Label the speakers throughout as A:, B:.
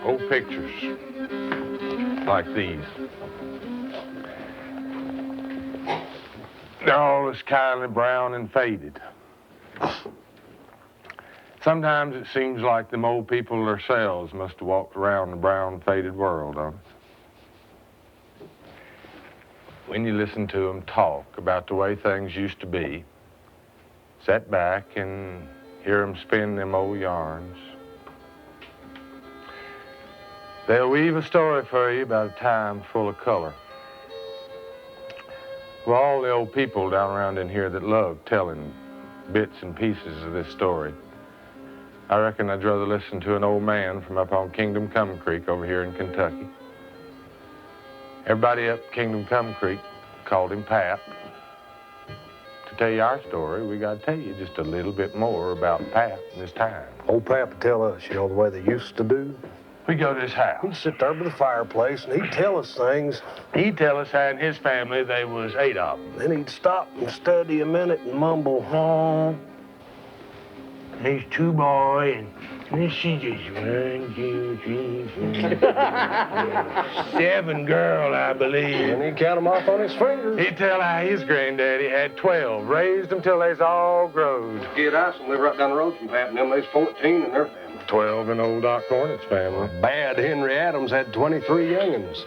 A: Old pictures like these. They're all as kindly brown and faded. Sometimes it seems like them old people themselves must have walked around the brown, faded world, don't it? When you listen to them talk about the way things used to be, sit back and hear them spin them old yarns. They'll weave a story for you about a time full of color. Well, all the old people down around in here that love telling bits and pieces of this story, I reckon I'd rather listen to an old man from up on Kingdom Come Creek over here in Kentucky. Everybody up Kingdom Come Creek called him Pap. To tell you our story, we got to tell you just a little bit more about Pap and his time.
B: Old Pap would tell us, you know, the way they used to do.
A: We'd go to his house.
B: He'd sit there by the fireplace, and he'd tell us things.
A: He'd tell us how in his family there was 8 of them.
B: Then he'd stop and study a minute and mumble, oh,
C: there's 2 boys, and this is just 1, 2, 3, 4, 7 girl, I believe.
B: and he'd count them off on his fingers.
A: He'd tell how his granddaddy had 12, raised them till they's all growed.
B: Kid Ison lived right down the road from Pap, and them there's 14 in their family.
A: 12 in old Doc Cornett's family.
B: Bad Henry Adams had 23 young'uns.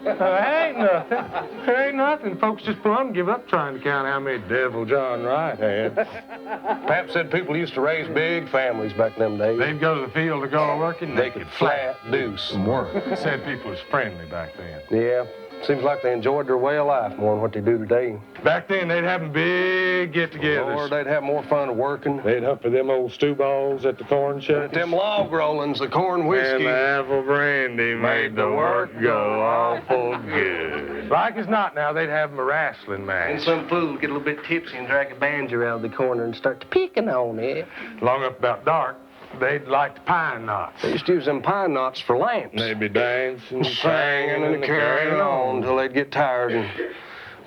A: Ain't nothing. Ain't nothing. Folks just plumb give up trying to count how many Devil John Wright had.
B: Pap said people used to raise big families back in them days.
A: They'd go to the field to go working.
B: They could flat deuce some work.
A: Said people was friendly back then.
B: Yeah, seems like they enjoyed their way of life more than what they do today.
A: Back then, they'd have big get-togethers.
B: Or they'd have more fun working.
A: They'd hunt for them old stew balls at the corn shuckers.
B: Them log rollings, the corn whiskey.
A: And the apple brandy made the work go awful good. Like as not now, they'd have them a wrestling match.
B: And some fool would get a little bit tipsy and drag a banjo out of the corner and start picking on it.
A: Long up about dark, they'd light the pine knots.
B: They used to use them pine knots for lamps.
A: They'd be dancing,
B: Singing and carrying on until they'd get tired and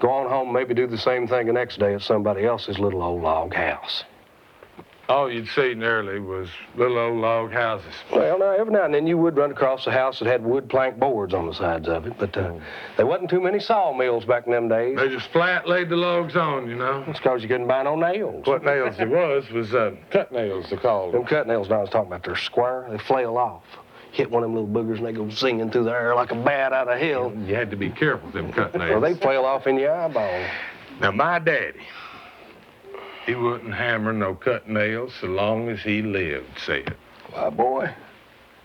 B: go on home, maybe do the same thing the next day at somebody else's little old log house.
A: All you'd see nearly was little old log houses.
B: Well, now, every now and then you would run across a house that had wood plank boards on the sides of it, but there wasn't too many sawmills back in them days.
A: They just flat laid the logs on, you know.
B: It's because you couldn't buy no nails.
A: What nails it was cut nails, they called
B: Them
A: them.
B: cut nails I was talking about, they're square, they flail off. Hit one of them little boogers and they go singing through the air like a bat out of hell.
A: You had to be careful with them cut
B: Or
A: nails.
B: they flail off in your eyeball.
A: Now, my daddy, he wouldn't hammer no cut nails so long as he lived, said.
B: Why, boy,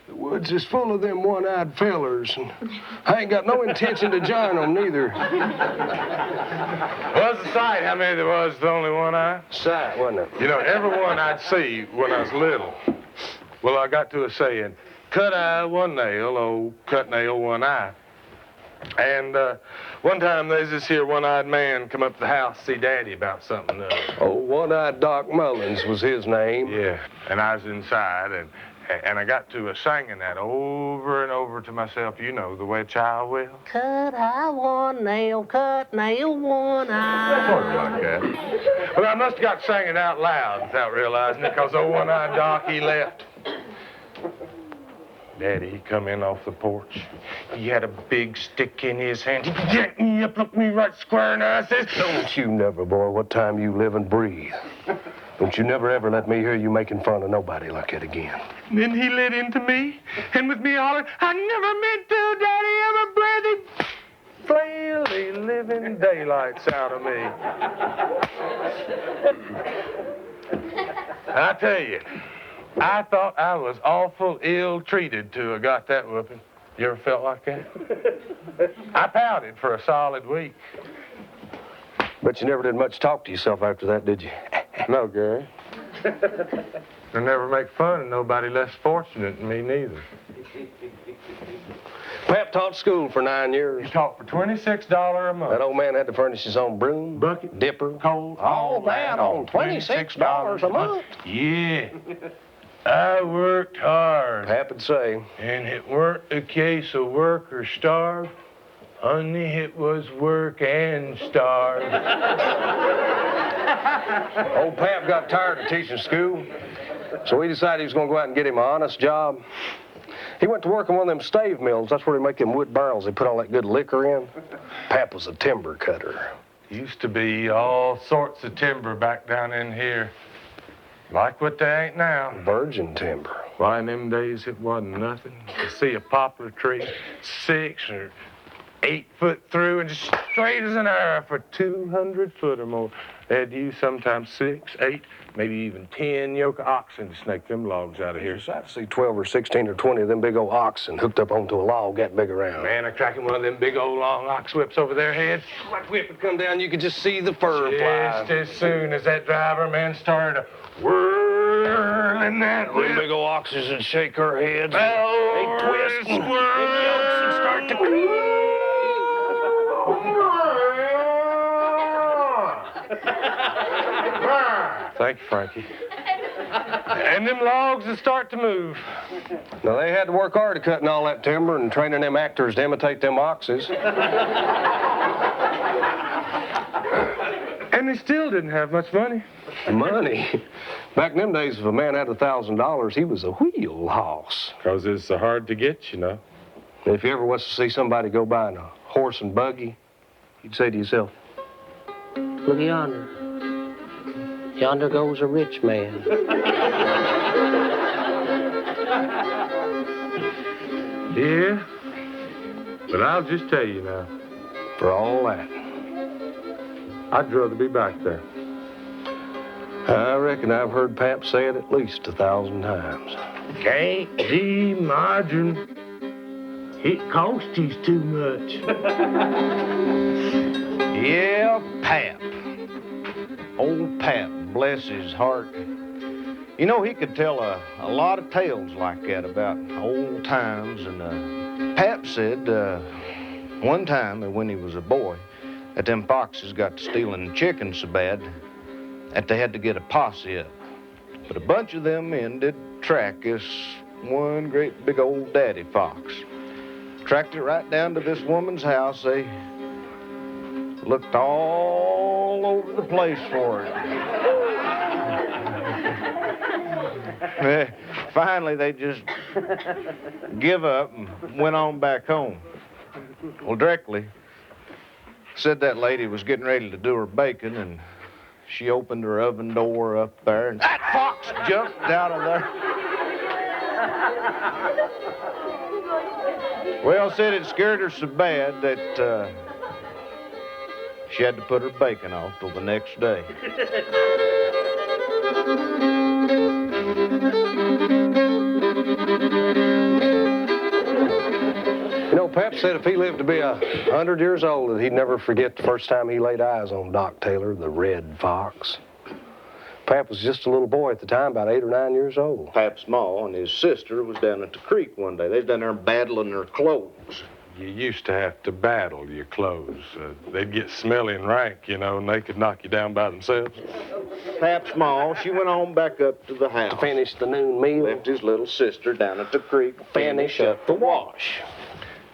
B: the woods is full of them one-eyed fellers, and I ain't got no intention to join them neither.
A: Was the sight how many there was with only one eye?
B: Sight, wasn't it?
A: You know, every one I'd see when I was little. Well, I got to a saying, cut eye, one nail, oh, cut nail, one eye. And one time there's this here one-eyed man come up to the house to see Daddy about something.
B: Oh, one-eyed Doc Mullins was his name.
A: Yeah, and I was inside, and I got to singing that over and over to myself, you know, the way a child will.
C: Cut eye, one nail, cut nail, one eye.
A: Sort of like that. Well, I must have got singing out loud without realizing it, because old one-eyed Doc, he left. Daddy, he come in off the porch.
C: He had a big stick in his hand. He jacked me up, looked me right square in the eye, says,
B: Don't you never, boy, what time you live and breathe. Don't you never ever let me hear you making fun of nobody like that again.
C: And then he lit into me, and with me hollering, I never meant to, Daddy, ever bled
A: Flail the living daylights out of me. I tell you, I thought I was awful ill-treated to have got that whooping. You ever felt like that? I pouted for a solid week.
B: But you never did much talk to yourself after that, did you?
A: No, Gary. I never make fun of nobody less fortunate than me, neither.
B: Pap taught school for 9 years.
A: He taught for $26 a month.
B: That old man had to furnish his own broom,
A: Bucket,
B: dipper,
A: coal,
B: all that on $26 a month.
C: Yeah, I worked hard.
B: Pap would say,
C: And it weren't a case of work or starve. Honey, it was work and starve.
B: old Pap got tired of teaching school, so he decided he was going to go out and get him an honest job. He went to work in one of them stave mills. That's where they make them wood barrels they put all that good liquor in. Pap was a timber cutter.
A: Used to be all sorts of timber back down in here. Like what they ain't now.
B: Virgin timber.
A: Why, in them days, it wasn't nothing. To see a poplar tree 6 or 8 foot through and just straight as an arrow for 200 foot or more. They'd use sometimes 6, 8, maybe even 10 yoke of oxen to snake them logs out of here.
B: I'd see 12 or 16 or 20 of them big old oxen hooked up onto a log that big around.
A: Man, a cracking one of them big old long ox whips over their heads.
B: That whip would come down, you could just see the fur fly.
A: Just as soon as that driver man started whirling that
B: Them
A: whip.
B: big old oxes would shake her heads.
A: Oh,
B: They'd twist and
A: swirl.
B: the yokes would start to creak.
A: Thank you, Frankie. And them logs would start to move.
B: Now, they had to work hard at cutting all that timber and training them actors to imitate them oxes.
A: And they still didn't have much money.
B: Money. Back in them days, if a man had $1,000, he was a wheel hoss.
A: 'Cause it's so hard to get, you know.
B: And if you ever was to see somebody go by in a horse and buggy, you'd say to yourself,
D: Look yonder. Yonder goes a rich man.
A: Yeah. But I'll just tell you now,
B: for all that.
A: I'd rather be back there.
B: I reckon I've heard Pap say it at least 1,000 times.
C: Can't imagine. It costs you too much.
E: Yeah, Pap. Old Pap, bless his heart. You know, he could tell a lot of tales like that about old times. And Pap said one time when he was a boy that them foxes got to stealing chickens so bad that they had to get a posse up. But a bunch of them men did track this one great big old daddy fox. Tracked it right down to this woman's house. They looked all over the place for it. Finally, they just give up and went on back home. Well, directly, said that lady was getting ready to do her bacon, and she opened her oven door up there, and that fox jumped out of there. Well, said it scared her so bad that she had to put her bacon off till the next day.
B: You know, Pap said if he lived to be 100 years old, that he'd never forget the first time he laid eyes on Doc Taylor, the Red Fox. Pap was just a little boy at the time, about 8 or 9 years old.
E: Pap's ma and his sister was down at the creek one day. They was down there battling their clothes.
A: You used to have to battle your clothes. They'd get smelly and rank, you know, and they could knock you down by themselves.
E: Pap's ma, she went on back up to the house.
B: To finish the noon meal.
E: Left his little sister down at the creek.
B: Finish up the wash.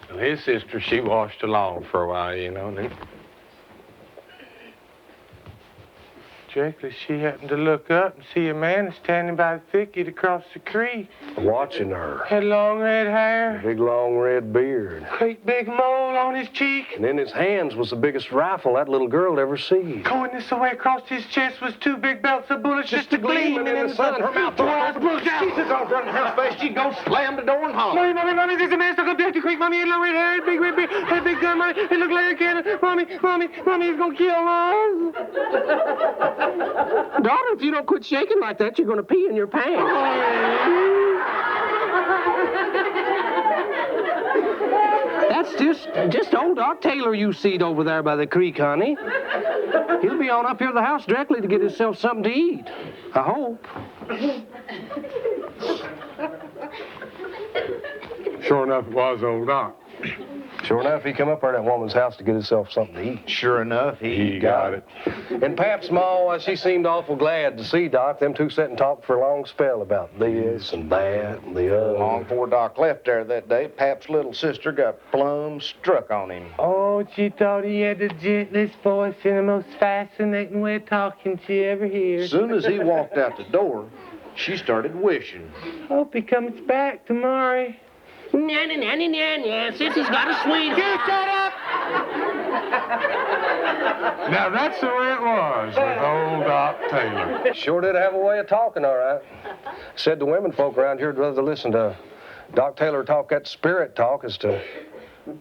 A: And his sister, she washed along for a while, you know, and then Directly, she happened to look up and see a man standing by the thicket across the creek.
B: Watching her.
A: Had long red
B: A
A: hair,
B: big, long, red beard.
A: great big mole on his cheek.
B: And in his hands was the biggest rifle that little girl ever seen.
A: Going this way across his chest was two big belts of bullets just a gleaming in the sun.
B: Her mouth
A: The eyes bulged out.
E: Jesus, I'll run in her face. She go slam the door and holler.
A: Mommy, there's a man stuck up there at the creek. Mommy, had long red hair, had big red beard, had a big gun. Mommy, it looked like a cannon. Mommy, he's gonna kill us.
D: Daughter, if you don't quit shaking like that, you're going to pee in your pants. That's just old Doc Taylor you seed over there by the creek, honey. He'll be on up here to the house directly to get himself something to eat. I hope.
A: Sure enough, it was old Doc.
B: Sure enough, he come up there to that woman's house to get himself something to eat.
E: Sure enough,
A: He got it.
B: And Pap's Ma, she seemed awful glad to see Doc. Them two sat and talked for a long spell about this and that and the other.
E: Long before Doc left there that day, Pap's little sister got plumb struck on him.
A: Oh, she thought he had the gentlest voice and the most fascinating way of talking she ever heard.
E: As soon as he walked out the door, she started wishing.
A: Hope he comes back tomorrow.
D: Nanny, Sissy's got a sweet.
A: You shut up! Now, that's the way it was with old Doc Taylor.
B: Sure did have a way of talking, all right. Said the women folk around here would rather listen to Doc Taylor talk that spirit talk as to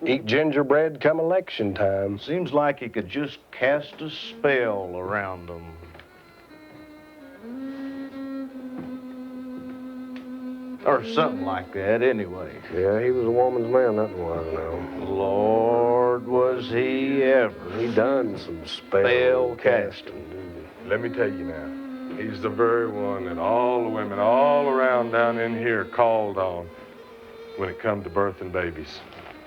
B: eat gingerbread come election time.
E: Seems like he could just cast a spell around them. Or something like that, anyway.
B: Yeah, he was a woman's man, that was now.
E: Lord, was he ever.
B: He done some spell casting.
A: Let me tell you now, he's the very one that all the women all around down in here called on when it come to birthing babies.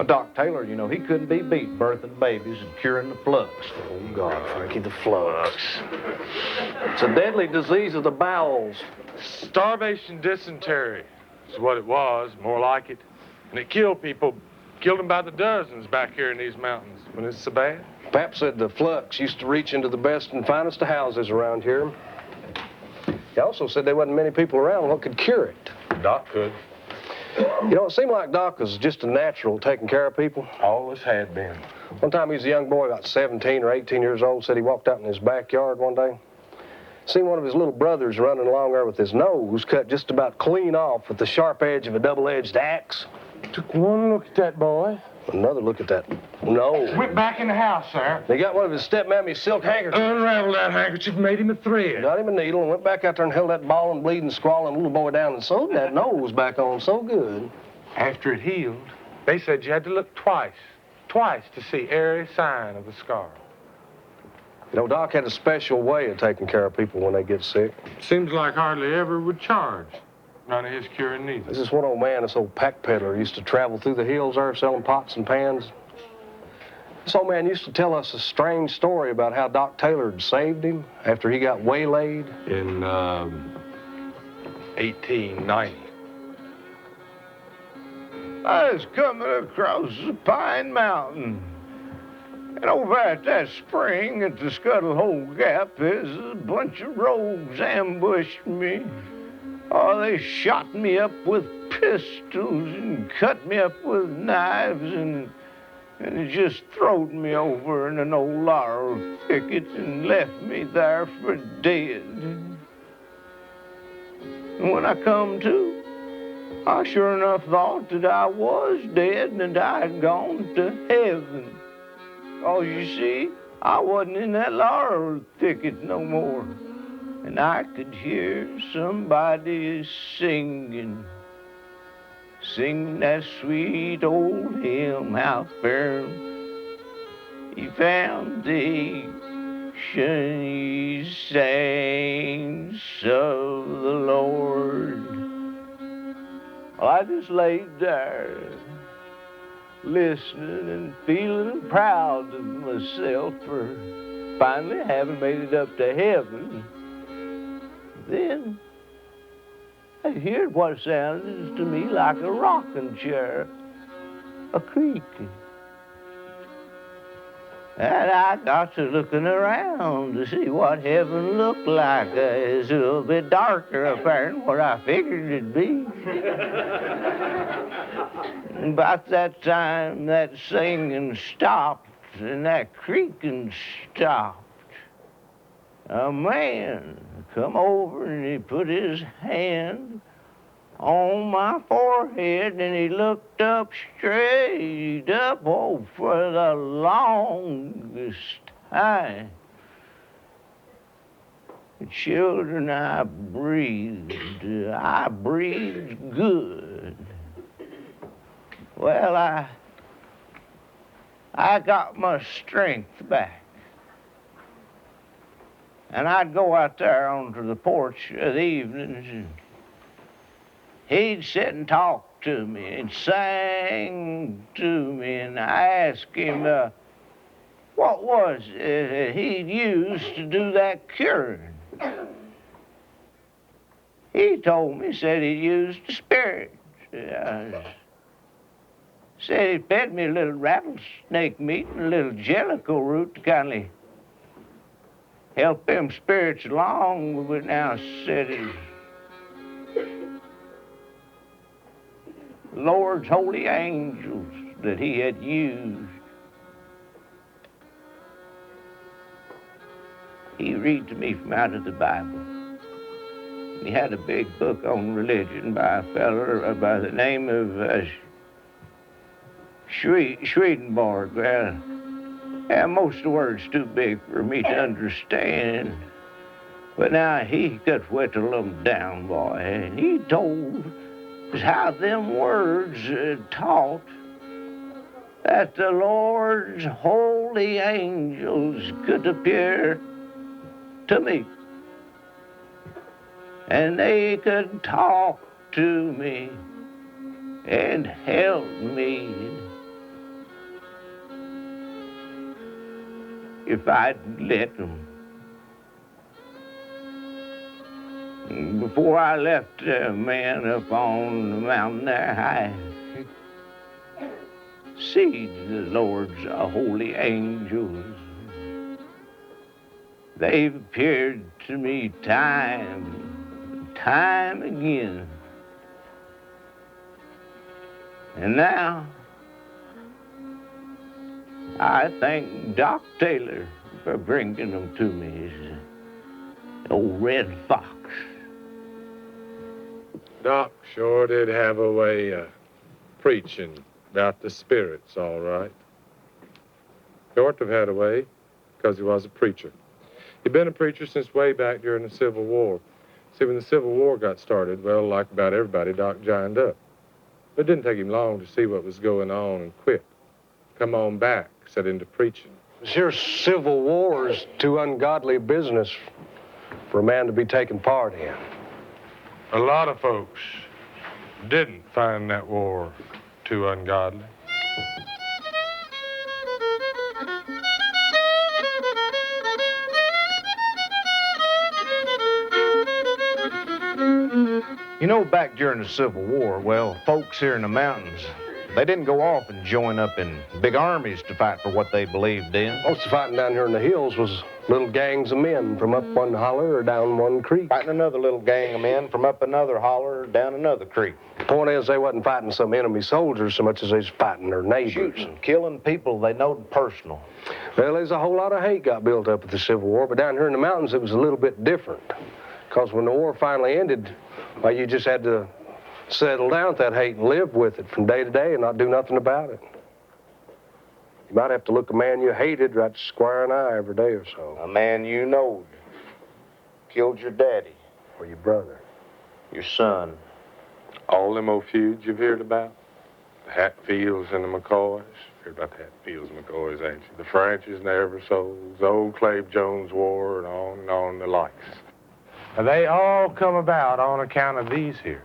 E: Doc Taylor, you know, he couldn't be beat birthing babies and curing the flux.
B: Oh, God, Frankie, the flux. It's a deadly disease of the bowels.
A: Starvation dysentery is what it was, more like it. And it killed people, killed them by the dozens back here in these mountains when it's so bad.
B: Pap said the flux used to reach into the best and finest of houses around here. He also said there wasn't many people around what could cure it.
A: Doc could.
B: You know, it seemed like Doc was just a natural taking care of people.
A: Always had been.
B: One time he was a young boy, about 17 or 18 years old, said he walked out in his backyard one day. Seen one of his little brothers running along there with his nose cut just about clean off with the sharp edge of a double-edged axe.
A: Took one look at that boy.
B: Another look at that nose.
A: Went back in the house, sir.
B: He got one of his stepmammy's silk handkerchiefs.
A: Unraveled that handkerchief, made him a thread.
B: Got him a needle and went back out there and held that bawling, bleeding, squalling little boy down and sewed that nose back on so good.
A: After it healed, they said you had to look twice to see every sign of the scar.
B: You know, Doc had a special way of taking care of people when they get sick.
A: Seems like hardly ever would charge. None of his curing neither.
B: This is one old man, this old pack peddler, used to travel through the hills there selling pots and pans. This old man used to tell us a strange story about how Doc Taylor had saved him after he got waylaid.
A: In 1890.
C: I was coming across the Pine Mountain. And over at that spring at the Scuttle Hole Gap, there's a bunch of rogues ambushed me. Oh, they shot me up with pistols and cut me up with knives and it just throwed me over in an old laurel thicket and left me there for dead. And when I come to, I sure enough thought that I was dead and I had gone to heaven. Oh, you see, I wasn't in that laurel thicket no more. And I could hear somebody singing that sweet old hymn, how firm he foundation he sang of the Lord. Well, I just laid there listening and feeling proud of myself for finally having made it up to heaven. Then I heard what sounded to me like a rocking chair, a creaking. And I got to looking around to see what heaven looked like. It's a little bit darker up there than what I figured it'd be. And about that time, that singing stopped and that creaking stopped. A man come over and he put his hand on my forehead and he looked up straight up, oh, for the longest time. The children, I breathed good. Well, I got my strength back. And I'd go out there onto the porch of the evenings and he'd sit and talk to me and sang to me, and I asked him what was it he'd used to do that curing. He told me, said he used spirits. Said he fed me a little rattlesnake meat and a little jellicoe root to kind of help them spirits along, but now said he Lord's holy angels that he had used. He read to me from out of the Bible. He had a big book on religion by a fellow by the name of Swedenborg. Well, most of the words too big for me to understand. But now he could whittle them down, boy, and he told us how them words taught that the Lord's holy angels could appear to me. And they could talk to me and help me if I'd let them. Before I left man up on the mountain there, I see the Lord's holy angels. They've appeared to me time again. And now, I thank Doc Taylor for bringing them to me. He's old red fox.
A: Doc sure did have a way of preaching about the spirits, all right. He ought to have had a way, because he was a preacher. He'd been a preacher since way back during the Civil War. See, when the Civil War got started, well, like about everybody, Doc joined up. But it didn't take him long to see what was going on and quit. Come on back, set into preaching.
B: This here Civil War is too ungodly business for a man to be taking part in.
A: A lot of folks didn't find that war too ungodly.
E: You know, back during the Civil War, well, folks here in the mountains, they didn't go off and join up in big armies to fight for what they believed in.
B: Most of the fighting down here in the hills was little gangs of men from up one holler or down one creek.
E: Fighting another little gang of men from up another holler or down another creek.
B: The point is, they wasn't fighting some enemy soldiers so much as they was fighting their neighbors.
E: Shooting, killing people they knowed personal.
B: Well, there's a whole lot of hate got built up at the Civil War, but down here in the mountains it was a little bit different. Because when the war finally ended, well, you just had to settle down with that hate and live with it from day to day and not do nothing about it. You might have to look a man you hated right square in the eye every day or so.
E: A man you knowed killed your daddy.
B: Or your brother.
E: Your son.
A: All them old feuds you've heard about? The Hatfields and the McCoys. Heard about the Hatfields and McCoys, ain't you? The Franches and the Eversoles, the old Clave Jones War, and on the likes. And they all come about on account of these here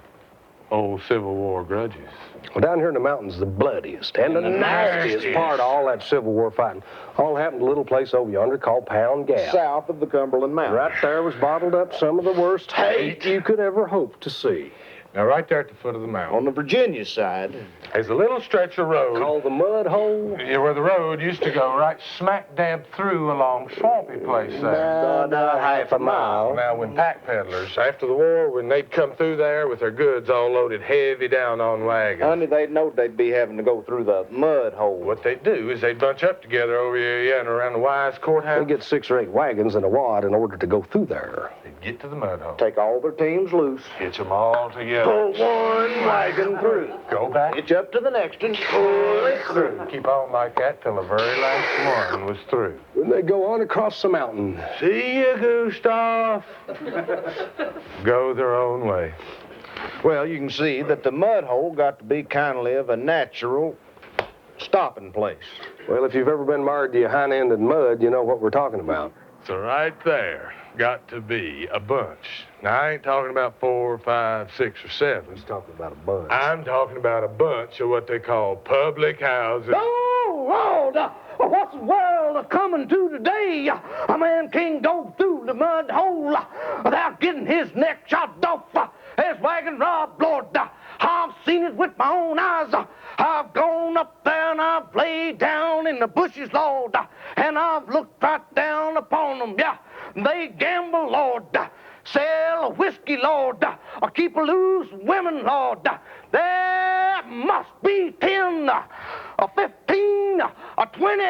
A: old Civil War grudges.
B: Well, down here in the mountains, the bloodiest and the nastiest part of all that Civil War fighting all happened in a little place over yonder called Pound Gap.
E: South of the Cumberland Mountains.
B: Right there was bottled up some of the worst hate you could ever hope to see.
A: Now, right there at the foot of the mountain.
E: On the Virginia side.
A: There's a little stretch of road.
B: Called the Mud Hole?
A: Yeah, where the road used to go right smack dab through a long swampy place there.
B: Half a mile.
A: Now, when pack peddlers, after the war, when they'd come through there with their goods all loaded heavy down on wagons.
E: Honey, they'd know they'd be having to go through the mud hole.
A: What they'd do is they'd bunch up together over here, yeah, and around the Wise courthouse.
B: They get 6 or 8 wagons and a wad in order to go through there.
A: They'd get to the mud hole.
E: Take all their teams loose.
A: Hitch them all together.
E: Pull one wagon through.
A: Go back.
E: Hitch up to the next one. Pull it through.
A: Keep on like that till the very last one was through.
B: Then they go on across the mountain.
A: See ya, Gustav. Go their own way.
E: Well, you can see that the mud hole got to be kind of a natural stopping place.
B: Well, if you've ever been married to a hind-ended mud, you know what we're talking about.
A: So right there got to be a bunch. Now, I ain't talking about 4, 5, 6, or 7.
B: He's talking about a bunch.
A: I'm talking about a bunch of what they call public houses.
D: Oh, Lord, what's the world coming to today? A man can't go through the mud hole without getting his neck chopped off. His wagon robbed, Lord. I've seen it with my own eyes. I've gone up there and I've laid down in the bushes, Lord, and I've looked right down upon them. Yeah, they gamble, Lord, sell whiskey, Lord, or keep loose women, Lord. There must be 10, or 15, or 20,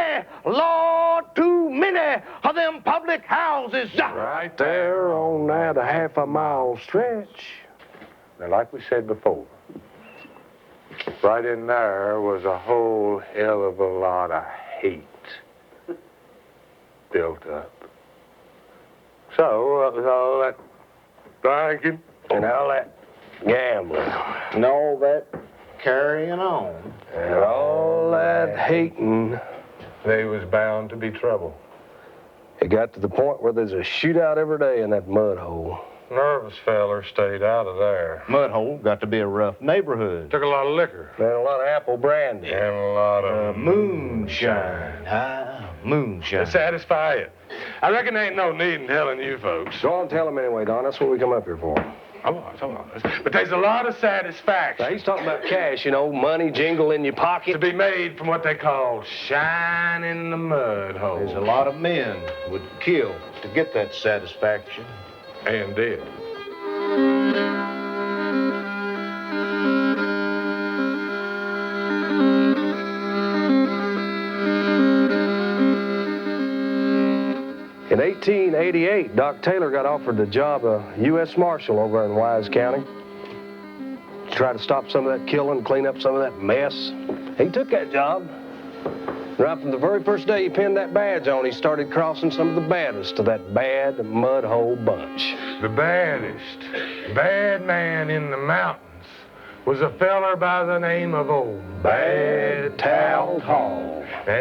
D: Lord, too many of them public houses.
B: Right there on that half a mile stretch.
A: Now, like we said before, right in there was a whole hell of a lot of hate built up. So, what was all that drinking?
B: And all that gambling.
E: And all that carrying on.
B: And all that hating.
A: There was bound to be trouble.
B: It got to the point where there's a shootout every day in that mud hole.
A: Nervous feller stayed out of there.
E: Mud hole got to be a rough neighborhood.
A: Took a lot of liquor.
B: And a lot of apple brandy.
A: And a lot of
E: Moonshine. Moonshine.
A: to satisfy it. I reckon there ain't no need in telling you folks.
B: Go on and tell him anyway, Don. That's what we come up here for.
A: But there's a lot of satisfaction
B: Now, he's talking about cash, you know, money jingle in your pocket.
A: to be made from what they call shine in the mud hole.
E: There's a lot of men would kill to get that satisfaction.
A: And did.
B: In 1888, Doc Taylor got offered the job of U.S. Marshal over in Wise County. To try to stop some of that killing, clean up some of that mess. He took that job. Right from the very first day he pinned that badge on, he started crossing some of the baddest of that bad mud hole bunch.
A: The baddest, bad man in the mountains was a feller by the name of old Bad Tout Hall. Now,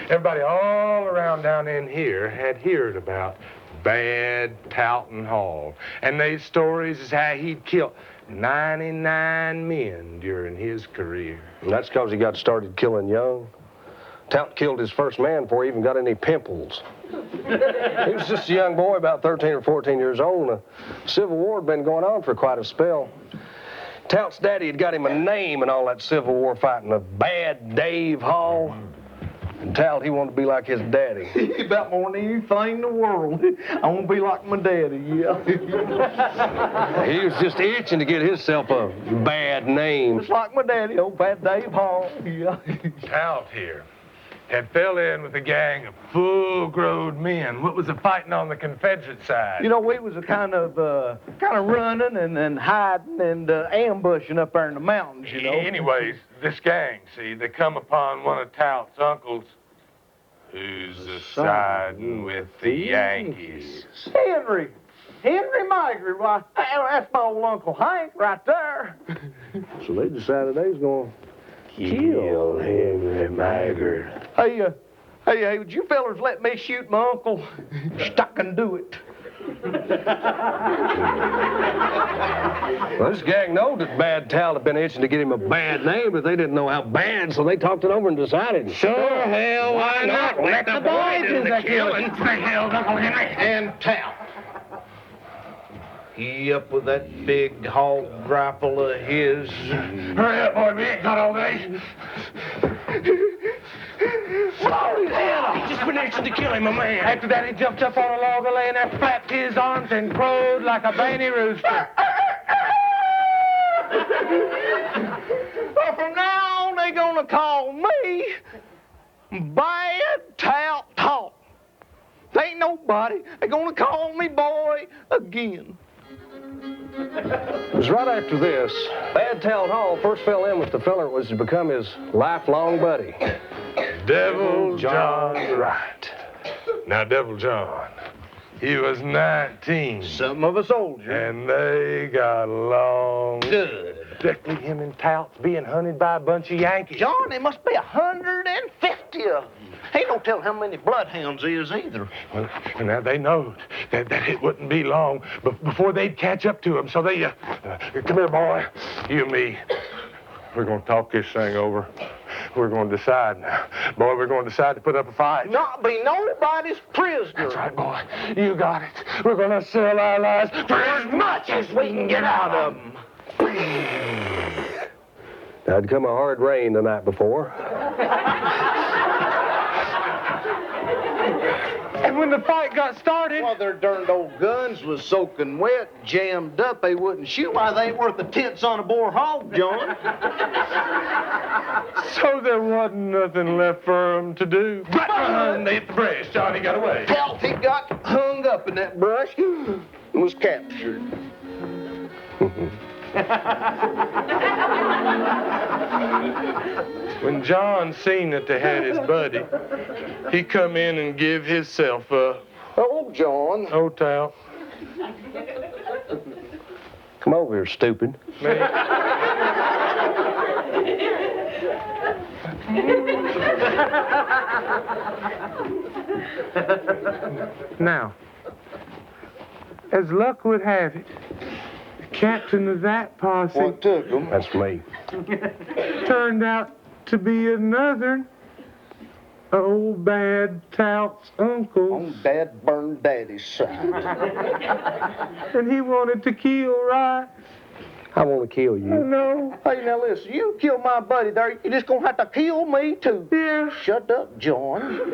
A: everybody all around down in here had heard about Bad Toutin' Hall. And these stories is how he'd killed 99 men during his career.
B: And that's because he got started killing young. Tout killed his first man before he even got any pimples. He was just a young boy, about 13 or 14 years old, and the Civil War had been going on for quite a spell. Tout's daddy had got him a name in all that Civil War fighting, of Bad Dave Hall. And Tout, he wanted to be like his daddy.
E: About more than anything in the world. I want to be like my daddy, yeah.
B: He was just itching to get himself a bad name.
E: Just like my daddy, old Bad Dave Hall, yeah.
A: Tout here had fell in with a gang of full-grown men. What was the fighting on the Confederate side?
E: You know, we was a kind of running and hiding and ambushing up there in the mountains, you know.
A: Anyways, this gang, see, they come upon one of Tout's uncles who's siding with the Yankees.
E: Henry Migrant, why, that's my old Uncle Hank right there.
B: So they decided they was going to kill Henry Maggard.
E: Hey, would you fellers let me shoot my uncle? I can do it.
B: Well, this gang knowed that Bad Tout had been itching to get him a bad name, but they didn't know how bad, so they talked it over and decided.
D: Sure, hell, why not? Let the boys do the killing.
A: Hell, Uncle Henry.
E: And Tout. He up with that big hog rifle of his.
A: Hurry up, boy, we ain't got all day.
D: He just been itching to kill him, my man. After that, he jumped up on a log and lay in there, flapped his arms, and crowed like a banny rooster. Well, from now on, they gonna call me Bad Tout Talk. They ain't nobody. They gonna call me boy again.
B: It was right after this, Bad Town Hall first fell in with the feller that was to become his lifelong buddy,
A: Devil
B: John
A: Wright. Now, Devil John, he was 19.
E: Something of a soldier.
A: And they got along.
E: Good.
A: Especially him and Touts being hunted by a bunch of Yankees.
E: John, there must be 150 of them. Ain't no telling how many bloodhounds is either.
A: Well, now they know that it wouldn't be long before they'd catch up to him. So they, come here, boy, you and me. We're going to talk this thing over. We're going to decide now. Boy, we're going to decide to put up a fight.
D: Not be nobody's prisoner.
A: That's right, boy. You got it. We're going to sell our lives for as much as we can get out of them.
B: There'd come a hard rain the night before.
D: And when the fight got started...
E: Well, their darned old guns was soaking wet, jammed up. They wouldn't shoot. Why, they ain't worth the tits on a boar hog, John.
A: So there wasn't nothing left for them to do. But run, they hit the bridge. Johnny got away.
E: Hell, he got hung up in that brush and was captured.
A: When John seen that they had his buddy, he come in and give himself up.
E: Oh, John.
A: Oh, Tout.
B: Come over here, stupid.
F: Now, as luck would have it, the captain of that posse
E: What took him?
B: That's me.
F: turned out to be another old Bad Tout's uncle,
E: On Dad burned Daddy's side.
F: and he wanted to kill Wright.
B: I want to kill you.
F: No,
E: Hey, now listen, you kill my buddy there, you just gonna have to kill me too.
F: yeah,
E: Shut up, John.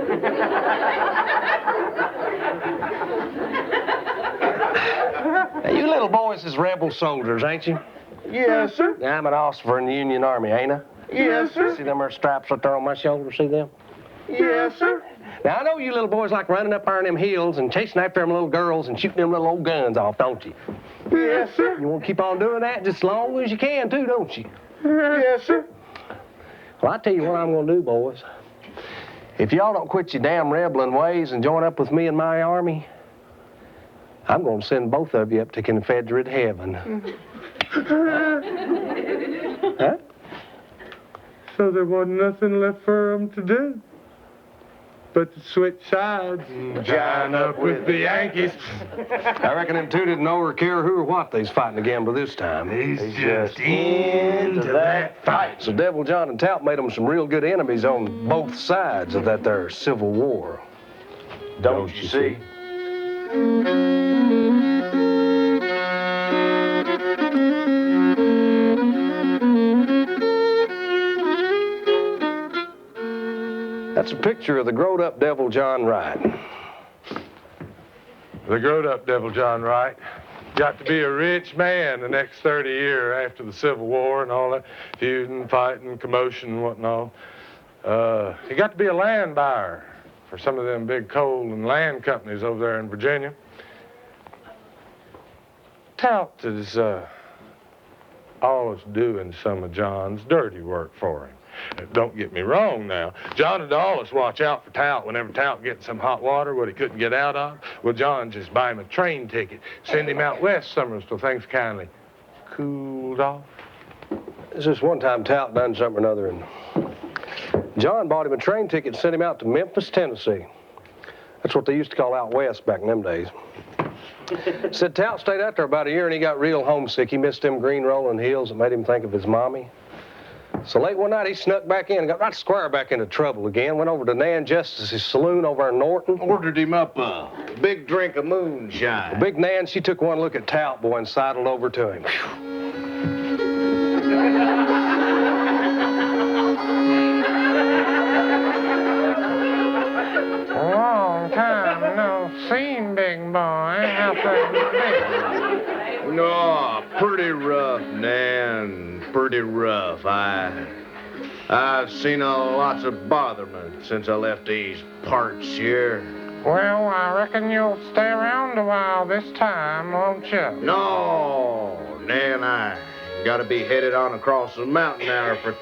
B: Now, you little boys is rebel soldiers, ain't you?
E: Yes, sir.
B: Now, I'm an officer in the Union Army, ain't I?
E: Yes, sir.
B: See them there stripes up there on my shoulder? See them?
E: Yes, sir.
B: Now, I know you little boys like running up there in them hills and chasing after them little girls and shooting them little old guns off, don't you?
E: Yes, sir.
B: You want to keep on doing that just as long as you can, too, don't you?
E: Yes, sir.
B: Well, I tell you what I'm going to do, boys. If y'all don't quit your damn rebelling ways and join up with me in my army, I'm going to send both of you up to Confederate heaven. Huh?
F: so there wasn't nothing left for him to do but to switch sides.
A: Join up with the Yankees.
B: I reckon them two didn't know or care who or what they's fighting again by this time.
A: He's just into that fight.
B: So Devil John and Tout made them some real good enemies on both sides of that there Civil War. Don't you see? That's a picture of the growed-up Devil John Wright.
A: The growed-up Devil John Wright got to be a rich man the next 30 years after the Civil War and all that feuding, fighting, commotion and whatnot. He got to be a land buyer for some of them big coal and land companies over there in Virginia. Tout is always doing some of John's dirty work for him. Don't get me wrong now. John would always watch out for Tout whenever Tout getting some hot water, what he couldn't get out of. Well, John just buy him a train ticket, send him out west summers till things kindly cooled off.
B: There's just one time Tout done something or another, and John bought him a train ticket and sent him out to Memphis, Tennessee. That's what they used to call out west back in them days. Said Tout stayed out there about a year and he got real homesick. He missed them green rolling hills that made him think of his mommy. So late one night, he snuck back in and got right square back into trouble again. Went over to Nan Justice's saloon over in Norton.
E: Ordered him up a big drink of moonshine.
B: Big Nan, she took one look at Tout Boy and sidled over to him.
A: Long time no seen, big boy. How things been?
E: No, pretty rough, Nan. Pretty rough. I've seen lots of botherment since I left these parts here.
A: Well, I reckon you'll stay around a while this time, won't you?
E: No, Nan, I gotta be headed on across the mountain there for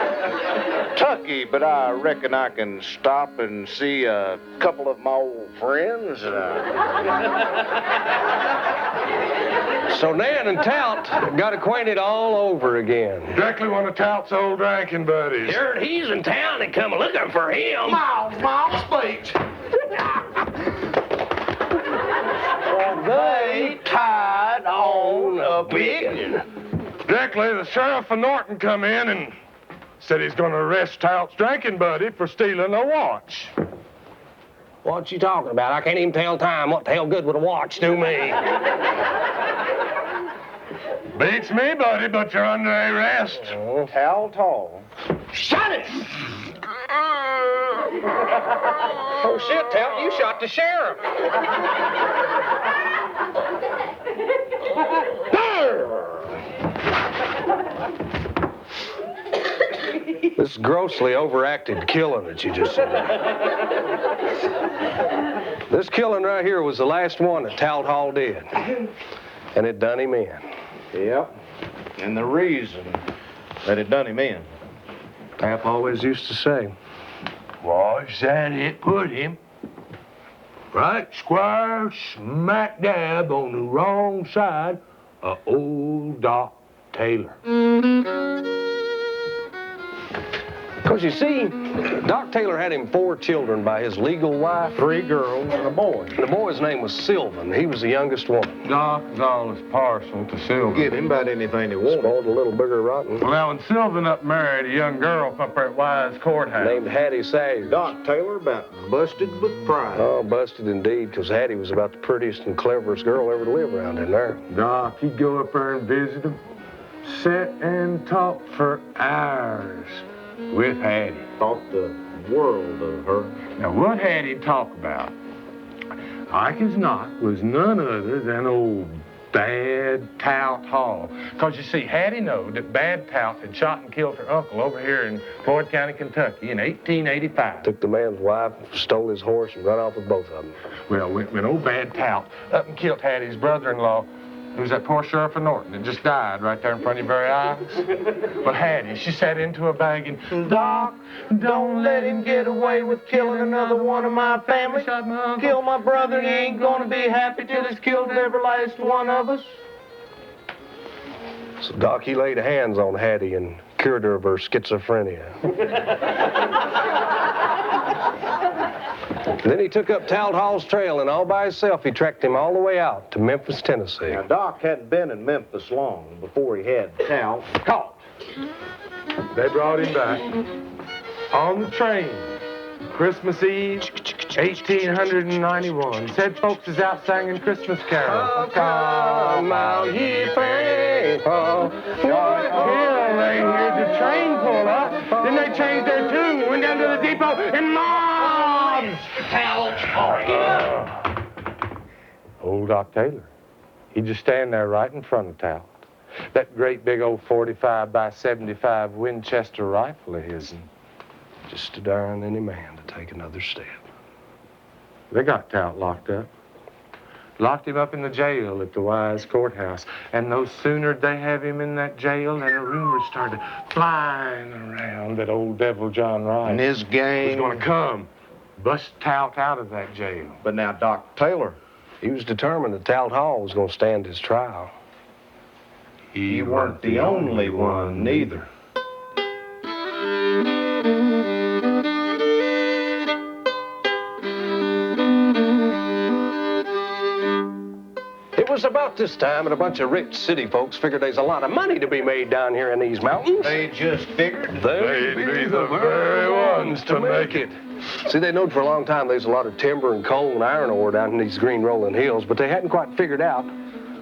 E: Kentucky, but I reckon I can stop and see a couple of my old friends.
B: So Nan and Tout got acquainted all over again.
A: Directly one of Tout's old drinking buddies.
D: Heard he's in town and come looking for him.
E: Miles speech.
D: They tied on a big one.
A: Directly, the sheriff of Norton come in and said he's going to arrest Tout's drinking buddy for stealing a watch.
D: What you talking about? I can't even tell time. What the hell good would a watch do me?
A: Beats me, buddy, but you're under arrest.
E: Tall.
D: Shut it!
B: Oh, shit, Tout, you shot the sheriff. This grossly overacted killing that you just said. This killing right here was the last one that Tout Hall did. And it done him in.
E: Yep. And the reason that it done him in.
B: Pap always used to say,
C: Was that it put him? Right square smack dab on the wrong side of old Doc Taylor.
B: because you see, Doc Taylor had him 4 children by his legal wife, 3 girls, and a boy. The boy's name was Sylvan. He was the youngest one.
A: Doc is always partial to Sylvan.
E: Give him about anything he wants.
B: Spoiled a little bigger rotten.
A: Well, now, when Sylvan up married a young girl up there at Wise Courthouse.
B: Named Hattie Salyers.
E: Doc Taylor about busted with pride.
B: Oh, busted indeed, because Hattie was about the prettiest and cleverest girl ever to live around in there.
A: Doc, he'd go up there and visit him, sit and talk for hours with Hattie.
E: Thought the world of her.
A: Now, what Hattie talk about, like as not, was none other than old Bad Tout Hall. Because, you see, Hattie knowed that Bad Tout had shot and killed her uncle over here in Floyd County, Kentucky in 1885.
B: Took the man's wife, stole his horse, and run off with both of them.
A: Well, when old Bad Tout up and killed Hattie's brother-in-law, it was that poor sheriff of Norton that just died right there in front of your very eyes. Well, Hattie, she sat into a bag and, Doc, don't let him get away with killing another one of my family. Kill my brother, he ain't gonna be happy till he's killed every last one of us.
B: So Doc, he laid hands on Hattie and cured her of her schizophrenia. Then he took up Tout Hall's trail, and all by himself, he tracked him all the way out to Memphis, Tennessee.
E: Now, Doc hadn't been in Memphis long before he had Tout caught.
A: They brought him back on the train, Christmas Eve, 1891. Said folks is out singing Christmas carols.
B: Come out, ye faithful.
A: Till they heard the train pull up, then they changed their tune, went down to the depot, and mobs! Old Doc Taylor, he'd just stand there right in front of Tout. That great big old 45 by 75 Winchester rifle of his, and
B: Just to darn any man to take another step.
A: they got Tout locked up. Locked him up in the jail at the Wise Courthouse. And no sooner did they have him in that jail than a rumor started flying around that old devil John Wright
E: And his
A: was
E: gang.
A: going to come bust Tout out of that jail.
E: But now, Doc Taylor,
B: He was determined that Tout Hall was going to stand his trial.
E: he weren't the only one, neither.
B: It was was about this time that a bunch of rich city folks figured there's a lot of money to be made down here in these mountains.
E: They just figured
B: They'd be the very ones to make it. See, they knowed for a long time there's a lot of timber and coal and iron ore down in these green rolling hills, but they hadn't quite figured out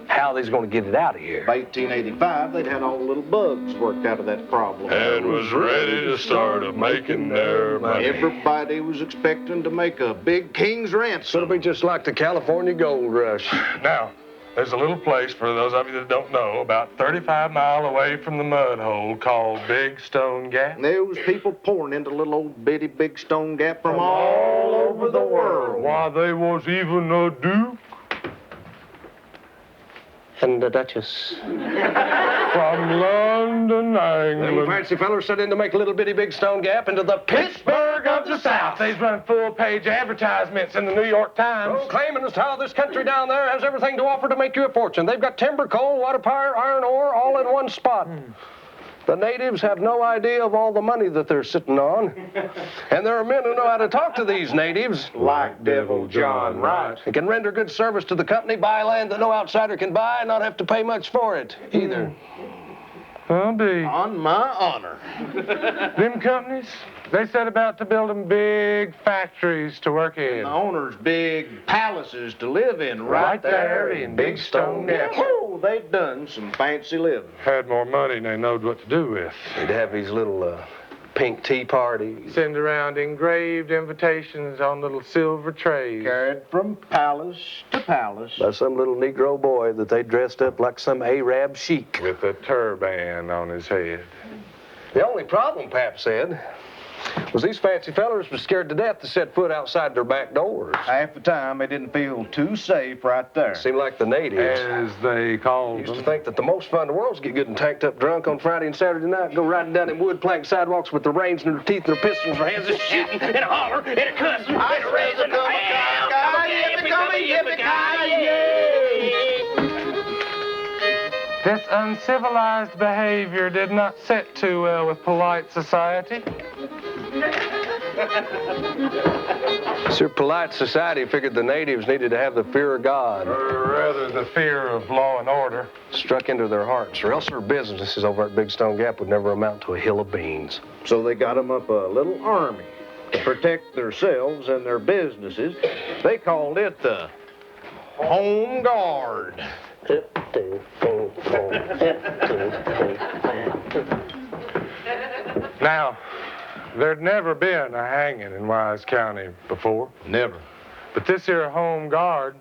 B: how they's going to get it out of here.
E: by 1885, they'd had all the little bugs worked out of that problem.
A: And was ready to start making their money.
E: Everybody was expecting to make a big king's ransom.
B: It'll be just like the California gold rush.
A: Now, there's a little place, for those of you that don't know, about 35 miles away from the mud hole called Big Stone Gap.
E: And there was people pouring into little old bitty Big Stone Gap from all over the world.
A: Why, they was even a duke
B: And the Duchess.
A: from London,
B: Them
A: England.
B: fancy fellers set in to make little bitty Big Stone Gap into the Pittsburgh of the South.
A: They's run full-page advertisements in the New York Times.
B: Oh, claiming as how this country down there has everything to offer to make you a fortune. They've got timber, coal, water power, iron ore, all in one spot. The natives have no idea of all the money that they're sitting on. And there are men who know how to talk to these natives.
E: Like Devil John Wright.
B: And can render good service to the company, buy land that no outsider can buy, and not have to pay much for it, either.
A: I'll be.
E: On my honor.
A: Them companies, they set about to build them big factories to work in.
E: The owner's big palaces to live in
A: Right there in Big Stone Gap.
E: Oh, they've done some fancy living.
A: Had more money than they knowed what to do with.
B: They'd have these little pink tea parties.
A: Send around engraved invitations on little silver trays.
E: Carried from palace to palace.
B: By some little Negro boy that they dressed up like some Arab sheik.
A: With a turban on his head.
B: The only problem, Pap said, was these fancy fellers were scared to death to set foot outside their back doors.
E: Half the time, they didn't feel too safe right there.
B: Seemed like the natives
A: As they called
B: used to
A: them.
B: think that the most fun in the world was get good and tanked up drunk on Friday and Saturday night, go riding down them wood plank sidewalks with their reins in their teeth and their pistols in their hands, just shooting and a holler and a cussing and a raising.
A: This uncivilized behavior did not sit too well with polite society.
B: Sir, polite society figured the natives needed to have the fear of God
A: Or rather, the fear of law and order.
B: struck into their hearts, or else their businesses over at Big Stone Gap would never amount to a hill of beans.
E: So they got them up a little army to protect themselves and their businesses. They called it the Home Guard.
A: Now, there'd never been a hanging in Wise County before.
E: Never.
A: But this here home guard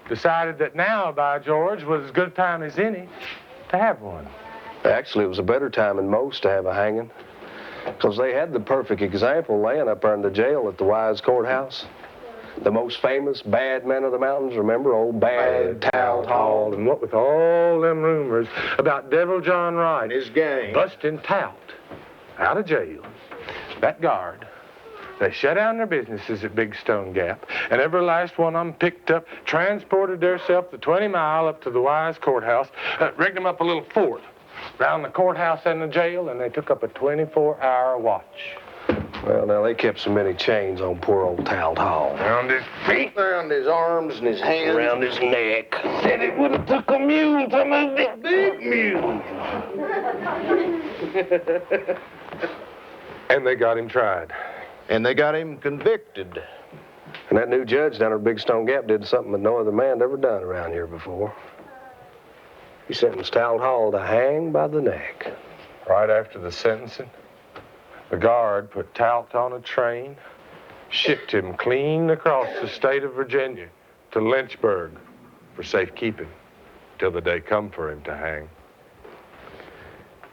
A: decided that now, by George, was as good a time as any to have one.
B: Actually, it was a better time than most to have a hanging, because they had the perfect example laying up there in the jail at the Wise Courthouse. The most famous bad man of the mountains, remember, old Bad Tout Hall.
A: And what with all them rumors about Devil John Wright,
E: His gang.
A: busting tout out of jail, that guard, they shut down their businesses at Big Stone Gap, and every last one of them picked up, transported theirself the 20 mile up to the Wise Courthouse, rigged them up a little fort around the courthouse and the jail, and they took up a 24-hour watch.
B: Well, now, they kept so many chains on poor old Tout Hall.
A: Around his feet,
E: Around his arms and his hands.
B: Around his neck.
A: said it would have took a mule to move this big mule. And they got him tried.
E: And they got him convicted.
B: And that new judge down at Big Stone Gap did something that no other man had ever done around here before. He sentenced Tout Hall to hang by the neck.
A: Right after the sentencing, the guard put Tout on a train, shipped him clean across the state of Virginia to Lynchburg for safekeeping till the day come for him to hang.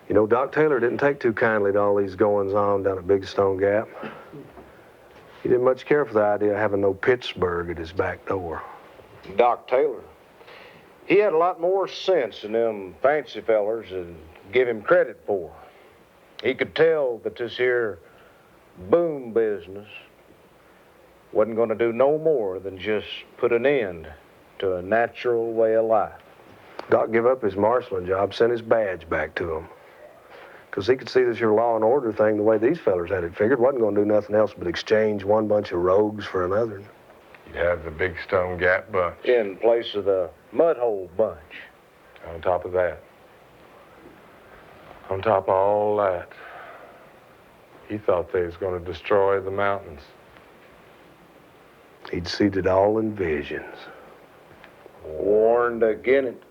B: You know, Doc Taylor didn't take too kindly to all these goings-on down at Big Stone Gap. He didn't much care for the idea of having no Pittsburgh at his back door.
E: Doc Taylor. He had a lot more sense than them fancy fellers that give him credit for. He could tell that this here boom business wasn't going to do no more than just put an end to a natural way of life.
B: Doc gave up his marshalling job, sent his badge back to him. Because he could see this here law and order thing the way these fellers had it figured. Wasn't going to do nothing else but exchange one bunch of rogues for another.
A: You'd have the big Stone Gap bunch.
B: In place of the mud hole bunch.
A: On top of that. On top of all that. He thought they was going to destroy the mountains.
B: He'd seen it all in visions. Warned again it.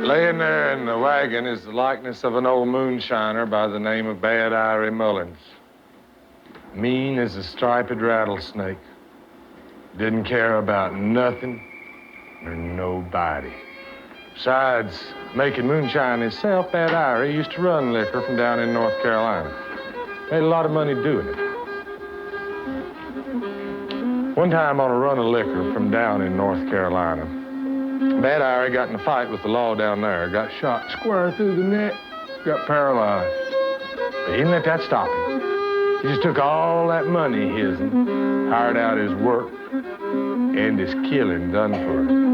A: Laying there in the wagon is the likeness of an old moonshiner by the name of Bad Irie Mullins. Mean as a striped rattlesnake. Didn't care about nothing or nobody. Besides making moonshine himself, Bad Irie used to run liquor from down in North Carolina. Made a lot of money doing it. One time on a run of liquor from down in North Carolina, Bad Irie got in a fight with the law down there, got shot square through the neck, got paralyzed. But he didn't let that stop him. He just took all that money of his and hired out his work and his killing done for him.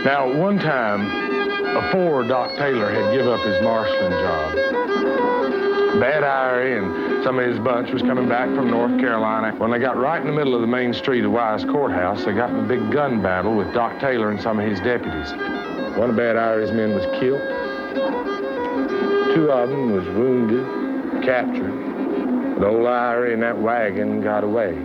A: Now, one time, before Doc Taylor had give up his marshalling job, Bad Irie and some of his bunch was coming back from North Carolina. When they got right in the middle of the main street of Wise Courthouse, they got in a big gun battle with Doc Taylor and some of his deputies. One of Bad Irie's men was killed. Two of them was wounded, captured. But old Irie and that wagon got away.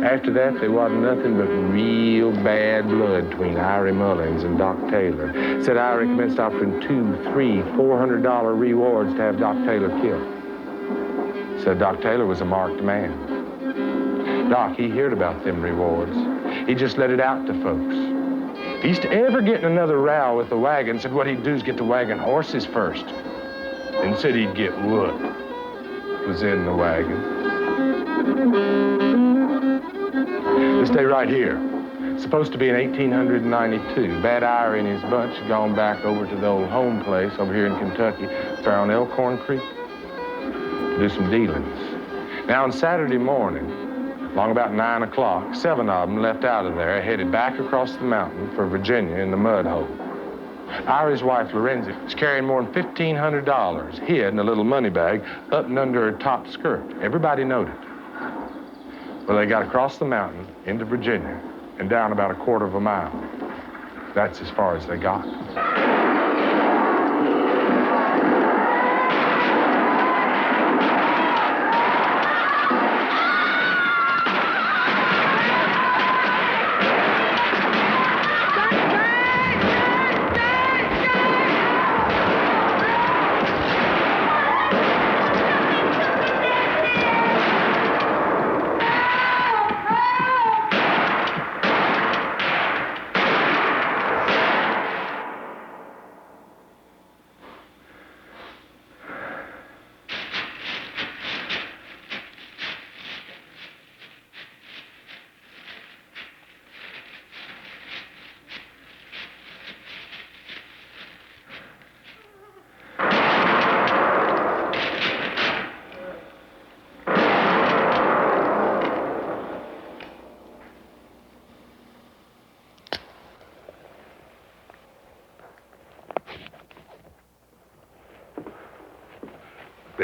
A: After that, there wasn't nothing but real bad blood between Irie Mullins and Doc Taylor. Said Irie commenced offering $200, $300, $400 rewards to have Doc Taylor killed. Said Doc Taylor was a marked man. Doc, he heard about them rewards. He just let it out to folks. If he used to ever get in another row with the wagon, said what he'd do is get the wagon horses first. And said he'd get what was in the wagon. This day right here, supposed to be in 1892. Bad Irie and his bunch had gone back over to the old home place over here in Kentucky, there on Elkhorn Creek, to do some dealings. Now, on Saturday morning, along about 9 o'clock, 7 of them left out of there, headed back across the mountain for Virginia in the mud hole. Irie's wife, Lorenzi, was carrying more than $1,500 hid in a little money bag up and under her top skirt. Everybody noted. Well, they got across the mountain into Virginia and down about a quarter of a mile. That's as far as they got.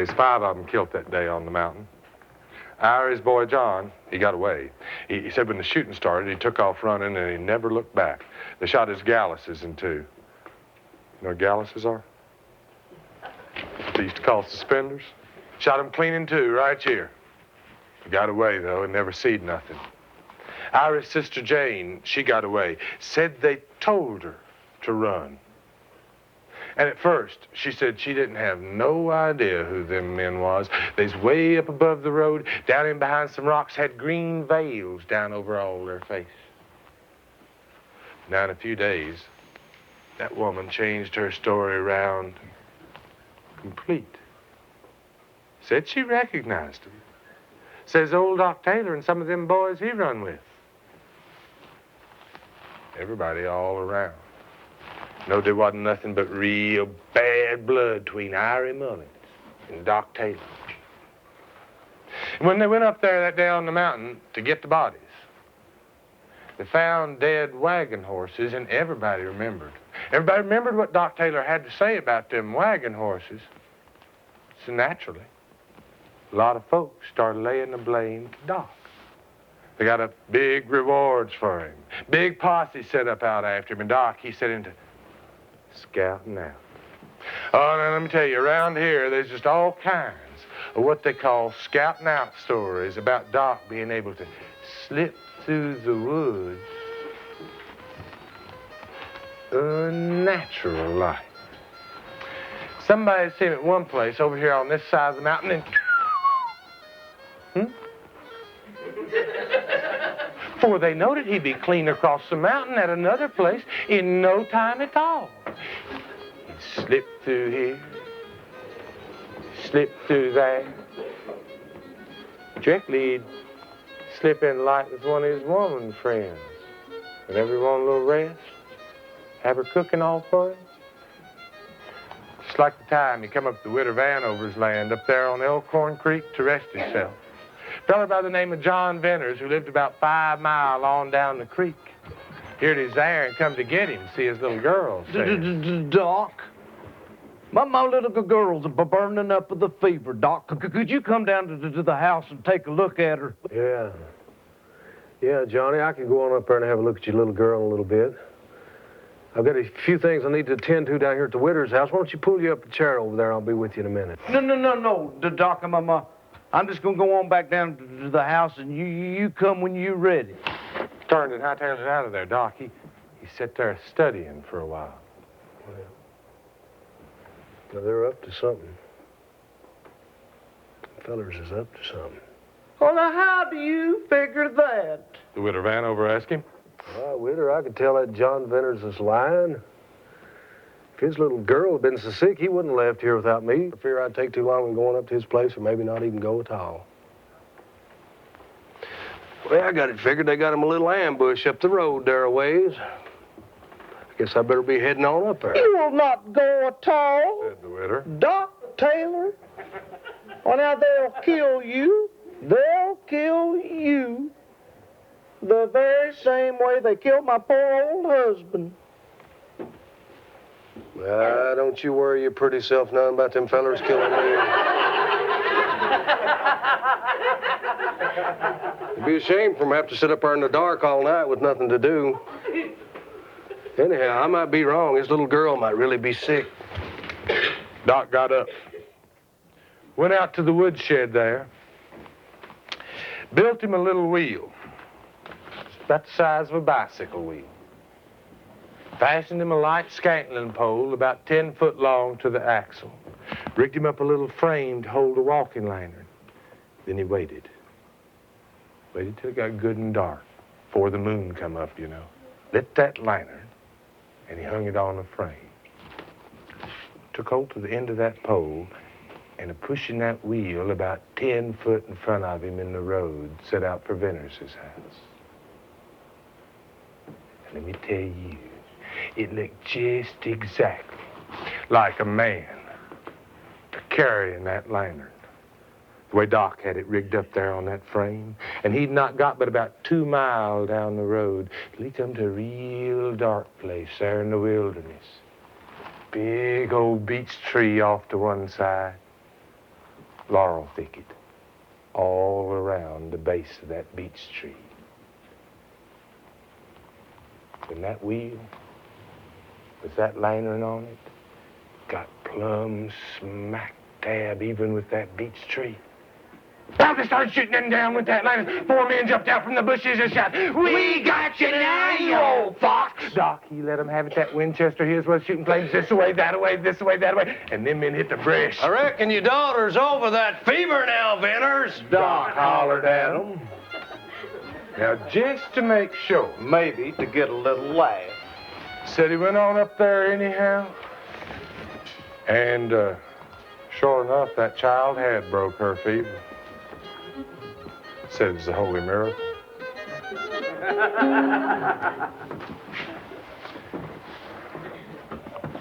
A: There's 5 of them killed that day on the mountain. His boy John, he got away. He said when the shooting started, he took off running and he never looked back. They shot his galluses in 2. You know what galluses are? They used to call suspenders. Shot him clean in 2 right here. He got away, though, and never seed nothing. Ira's sister Jane, she got away. Said they told her to run. And at first, she said she didn't have no idea who them men was. They's way up above the road, down in behind some rocks, had green veils down over all their face. Now, in a few days, that woman changed her story around complete. Said she recognized him. Says old Doc Taylor and some of them boys he run with. Everybody all around. No, there wasn't nothing but real bad blood between Irie Mullins and Doc Taylor. And when they went up there that day on the mountain to get the bodies, they found dead wagon horses, and everybody remembered. Everybody remembered what Doc Taylor had to say about them wagon horses. So naturally, a lot of folks started laying the blame to Doc. They got up big rewards for him. Big posse set up out after him, and Doc, he set into scouting out. Oh, now let me tell you, around here, there's just all kinds of what they call scouting out stories about Doc being able to slip through the woods unnatural like. Somebody seen it one place over here on this side of the mountain and before they knowed it, he'd be clean across the mountain at another place in no time at all. He'd slip through here, slip through there. Directly, he'd slip in light with one of his woman friends. And every one a little rest, have her cooking all for him. Just like the time he come up the Widder Vanover's land up there on Elkhorn Creek to rest himself. A fella by the name of John Venters who lived about 5 miles on down the creek. Heard he's there and come to get him, see his little girl.
D: Doc, my little girl's burning up with a fever, Doc. Could you come down to the house and take a look at her?
B: Yeah, Johnny, I can go on up there and have a look at your little girl in a little bit. I've got a few things I need to attend to down here at the Widder's house. Why don't you pull you up a chair over there? I'll be with you in a minute.
D: No, Doc, I'm just gonna go on back down to the house, and you come when you're ready.
A: Turned and hightailed it out of there, Doc. He sat there studying for a while.
B: Well, now they're up to something. Fellers is up to something.
D: Well, now, how do you figure that?
A: The Widder Vanover asked him.
B: Well, Widder, I could tell that John Venters is lying. If his little girl had been so sick, he wouldn't have left here without me. I fear I'd take too long in going up to his place, or maybe not even go at all. Well, I got it figured they got him a little ambush up the road there a ways. I guess I better be heading on up there.
D: You will not go at all,
A: Said the Widder.
D: Doc Taylor. Well, now, they'll kill you. They'll kill you the very same way they killed my poor old husband.
B: Don't you worry your pretty self none about them fellers killing me. It'd be a shame for 'em to have to sit up there in the dark all night with nothing to do. Anyhow, I might be wrong. His little girl might really be sick.
A: Doc got up, went out to the woodshed there, built him a little wheel, about the size of a bicycle wheel. Fastened him a light scantling pole about 10 foot long to the axle. Rigged him up a little frame to hold a walking lantern. Then he waited. Waited till it got good and dark, before the moon come up, you know. Lit that lantern, and he hung it on a frame. Took hold to the end of that pole, and pushing that wheel about 10 foot in front of him in the road, set out for Venters' house. And let me tell you, it looked just exactly like a man carrying that lantern. The way Doc had it rigged up there on that frame. And he'd not got but about 2 miles down the road till he come to a real dark place there in the wilderness. Big old beech tree off to one side. laurel thicket all around the base of that beech tree. And that wheel, with that lantern on it, got plumb smack dab even with that beech tree. Now they started shooting them down with that lantern. 4 men jumped out from the bushes and shouted, "We got you now, you old fox!" Doc, he let them have it. That Winchester his was shooting flames this way, that way, this way, that way. And them men hit the brush.
B: I reckon your daughter's over that fever now, Venters.
A: Doc hollered at them. Now, just to make sure,
E: Maybe to get a little laugh.
A: said he went on up there anyhow. And sure enough, that child had broke her fever. Said it was a holy miracle.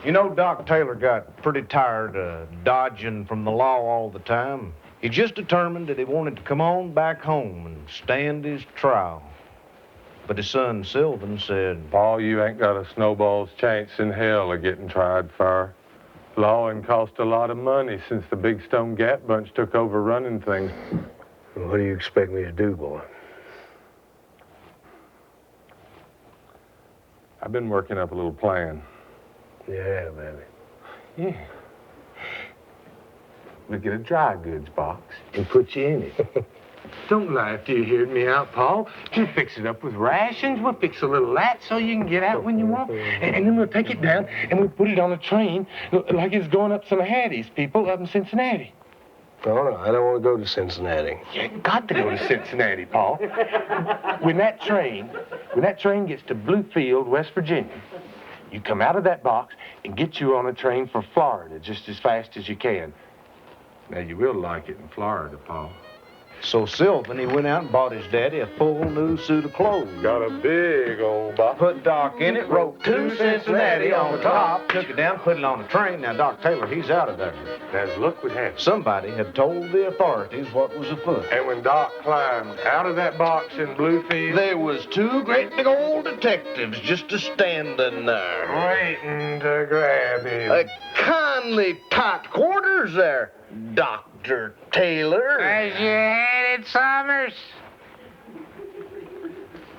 E: You know, Doc Taylor got pretty tired of dodging from the law all the time. He just determined that he wanted to come on back home and stand his trial. But his son Sylvan said,
A: Paul, you ain't got a snowball's chance in hell of getting tried fair. Law ain't cost a lot of money since the Big Stone Gap bunch took over running things.
B: What do you expect me to do, boy?
A: I've been working up a little plan.
B: Yeah, baby.
A: Yeah. We'll get a dry goods box and put you in it. Don't lie after you heard me out, Paul. We'll fix it up with rations. We'll fix a little lat so you can get out when you want. And then we'll take it down and we'll put it on a train like it's going up some of Hattie's people up in Cincinnati.
B: No, I don't want to go to Cincinnati.
A: You ain't got to go to Cincinnati, Paul. When that train gets to Bluefield, West Virginia, you come out of that box and get you on a train for Florida just as fast as you can. Now, you will like it in Florida, Paul.
E: so Sylvan, he went out and bought his daddy a full new suit of clothes.
A: Got a big old box.
E: Put Doc in it, wrote to Cincinnati on the top, took it down, put it on the train. Now, Doc Taylor, he's out of there.
A: As luck would have it.
E: Somebody had told the authorities what was afoot.
A: And when Doc climbed out of that box in Bluefield,
E: There was 2 great big old detectives just a-standing there.
A: waiting to grab him.
E: Kindly tight quarters there, Dr. Taylor.
D: As you headed, Summers?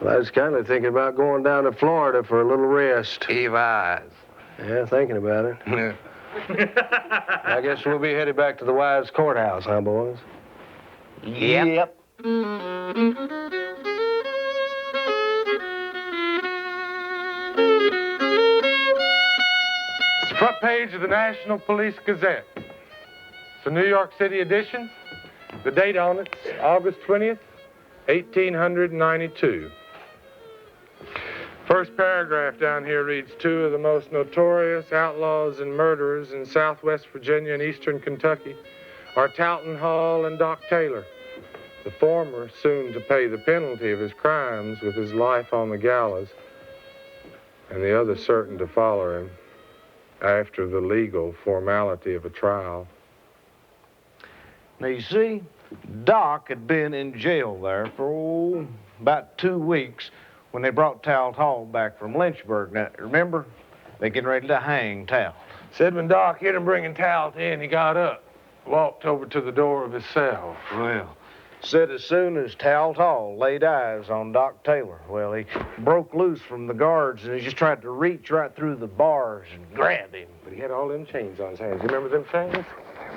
B: Well, I was kind of thinking about going down to Florida for a little rest.
D: Eve eyes.
B: Yeah, thinking about it. I guess we'll be headed back to the Wise Courthouse, huh, boys?
D: Yep.
A: It's the front page of the National Police Gazette. It's a New York City edition. The date on it's August 20th, 1892. First paragraph down here reads, 2 of the most notorious outlaws and murderers in southwest Virginia and eastern Kentucky are Talton Hall and Doc Taylor. The former soon to pay the penalty of his crimes with his life on the gallows, and the other certain to follow him after the legal formality of a trial.
E: Now, you see, Doc had been in jail there for, about 2 weeks when they brought Tal Hall back from Lynchburg. Now, remember? They getting ready to hang Tal.
A: Said when Doc hit him bringing Tal in, he got up, walked over to the door of his cell.
E: Well, said as soon as Tal Hall laid eyes on Doc Taylor, well, he broke loose from the guards and he just tried to reach right through the bars and grab him.
A: But he had all them chains on his hands. You remember them chains?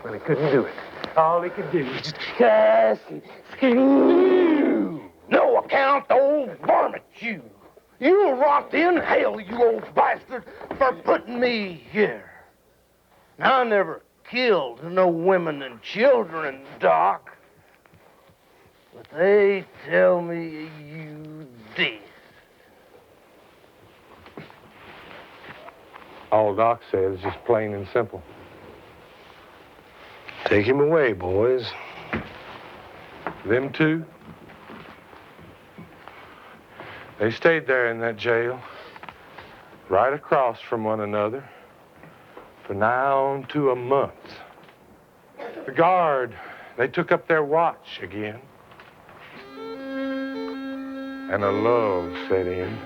A: Well, he couldn't do it. All he could do was just cuss and scream.
D: No account, old varmint, you. You'll rot in hell, you old bastard, for putting me here. Now, I never killed no women and children, Doc. But they tell me you did.
A: All Doc says is just plain and simple.
B: Take him away, boys.
A: Them 2, they stayed there in that jail, right across from one another, for nigh on to a month. The guard, they took up their watch again. And a love set in,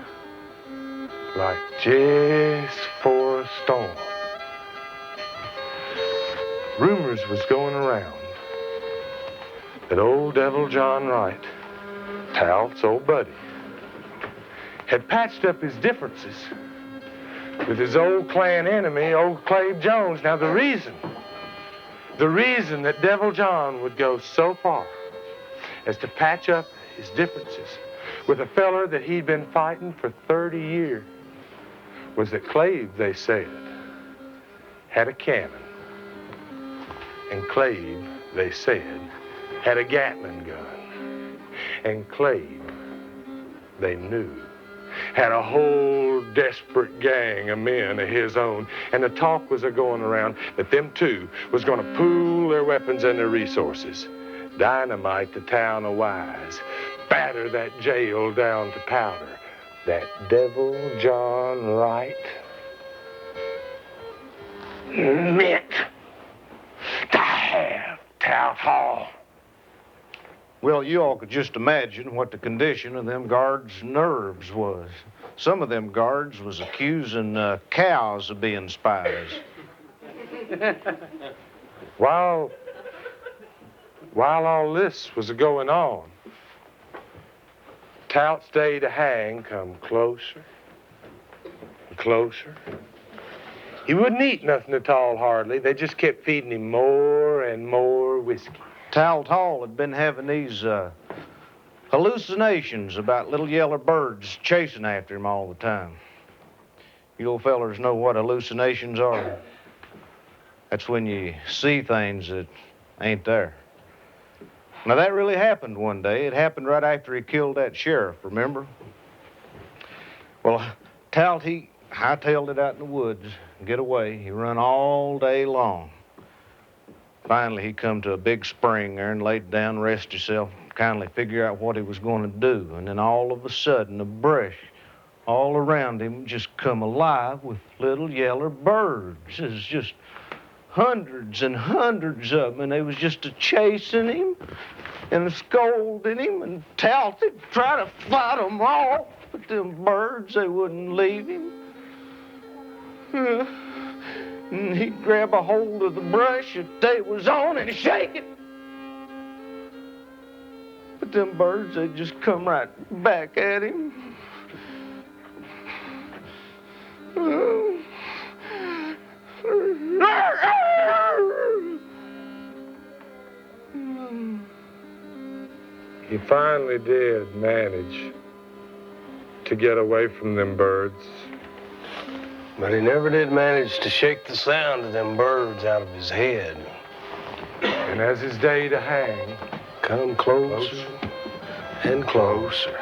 A: like just for a storm. Rumors was going around that old Devil John Wright, Talt's old buddy, had patched up his differences with his old clan enemy, old Clave Jones. Now the reason that Devil John would go so far as to patch up his differences with a feller that he'd been fighting for 30 years was that Clave, they said, had a cannon. And Clave, they said, had a Gatling gun. And Clave, they knew, had a whole desperate gang of men of his own. And the talk was a-going around that them two was going to pool their weapons and their resources, dynamite the town of Wise, batter that jail down to powder. That Devil John Wright meant to have Tout Hall.
E: Well, you all could just imagine what the condition of them guards' nerves was. Some of them guards was accusing cows of being spies.
A: While all this was going on, Tout's day to hang come closer and closer. He wouldn't eat nothing at all, hardly. They just kept feeding him more and more whiskey.
E: Tout Hall had been having these hallucinations about little yellow birds chasing after him all the time. You old fellers know what hallucinations are. That's when you see things that ain't there. Now, that really happened one day. It happened right after he killed that sheriff, remember? Well, Tout, he hightailed it out in the woods and get away. He run all day long. Finally, he come to a big spring there and laid down and rest himself, kindly figure out what he was going to do. And then all of a sudden, the brush all around him just come alive with little yellow birds. There's just hundreds and hundreds of them, and they was just a-chasing him and a-scolding him, and Tout would try to fight them off, but them birds, they wouldn't leave him. And he'd grab a hold of the brush that they was on and shake it. But them birds, they'd just come right back at him.
A: He finally did manage to get away from them birds.
B: But he never did manage to shake the sound of them birds out of his head.
A: And as his day to hang
B: Come closer and closer.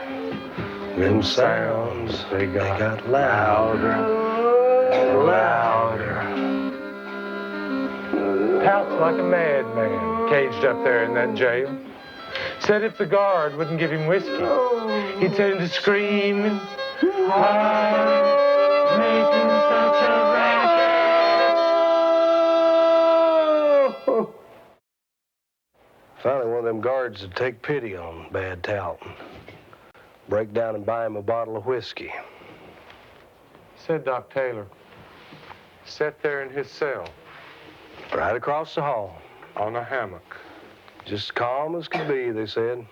B: Them sounds, they got louder and louder.
A: Tout's like a madman, caged up there in that jail. Said if the guard wouldn't give him whiskey, he'd set him to screaming. I'm making such a racket.
B: Finally, one of them guards would take pity on bad Tout, break down and buy him a bottle of whiskey.
A: Said Doc Taylor, sat there in his cell
B: Right across the hall.
A: on a hammock.
B: Just calm as could be, they said.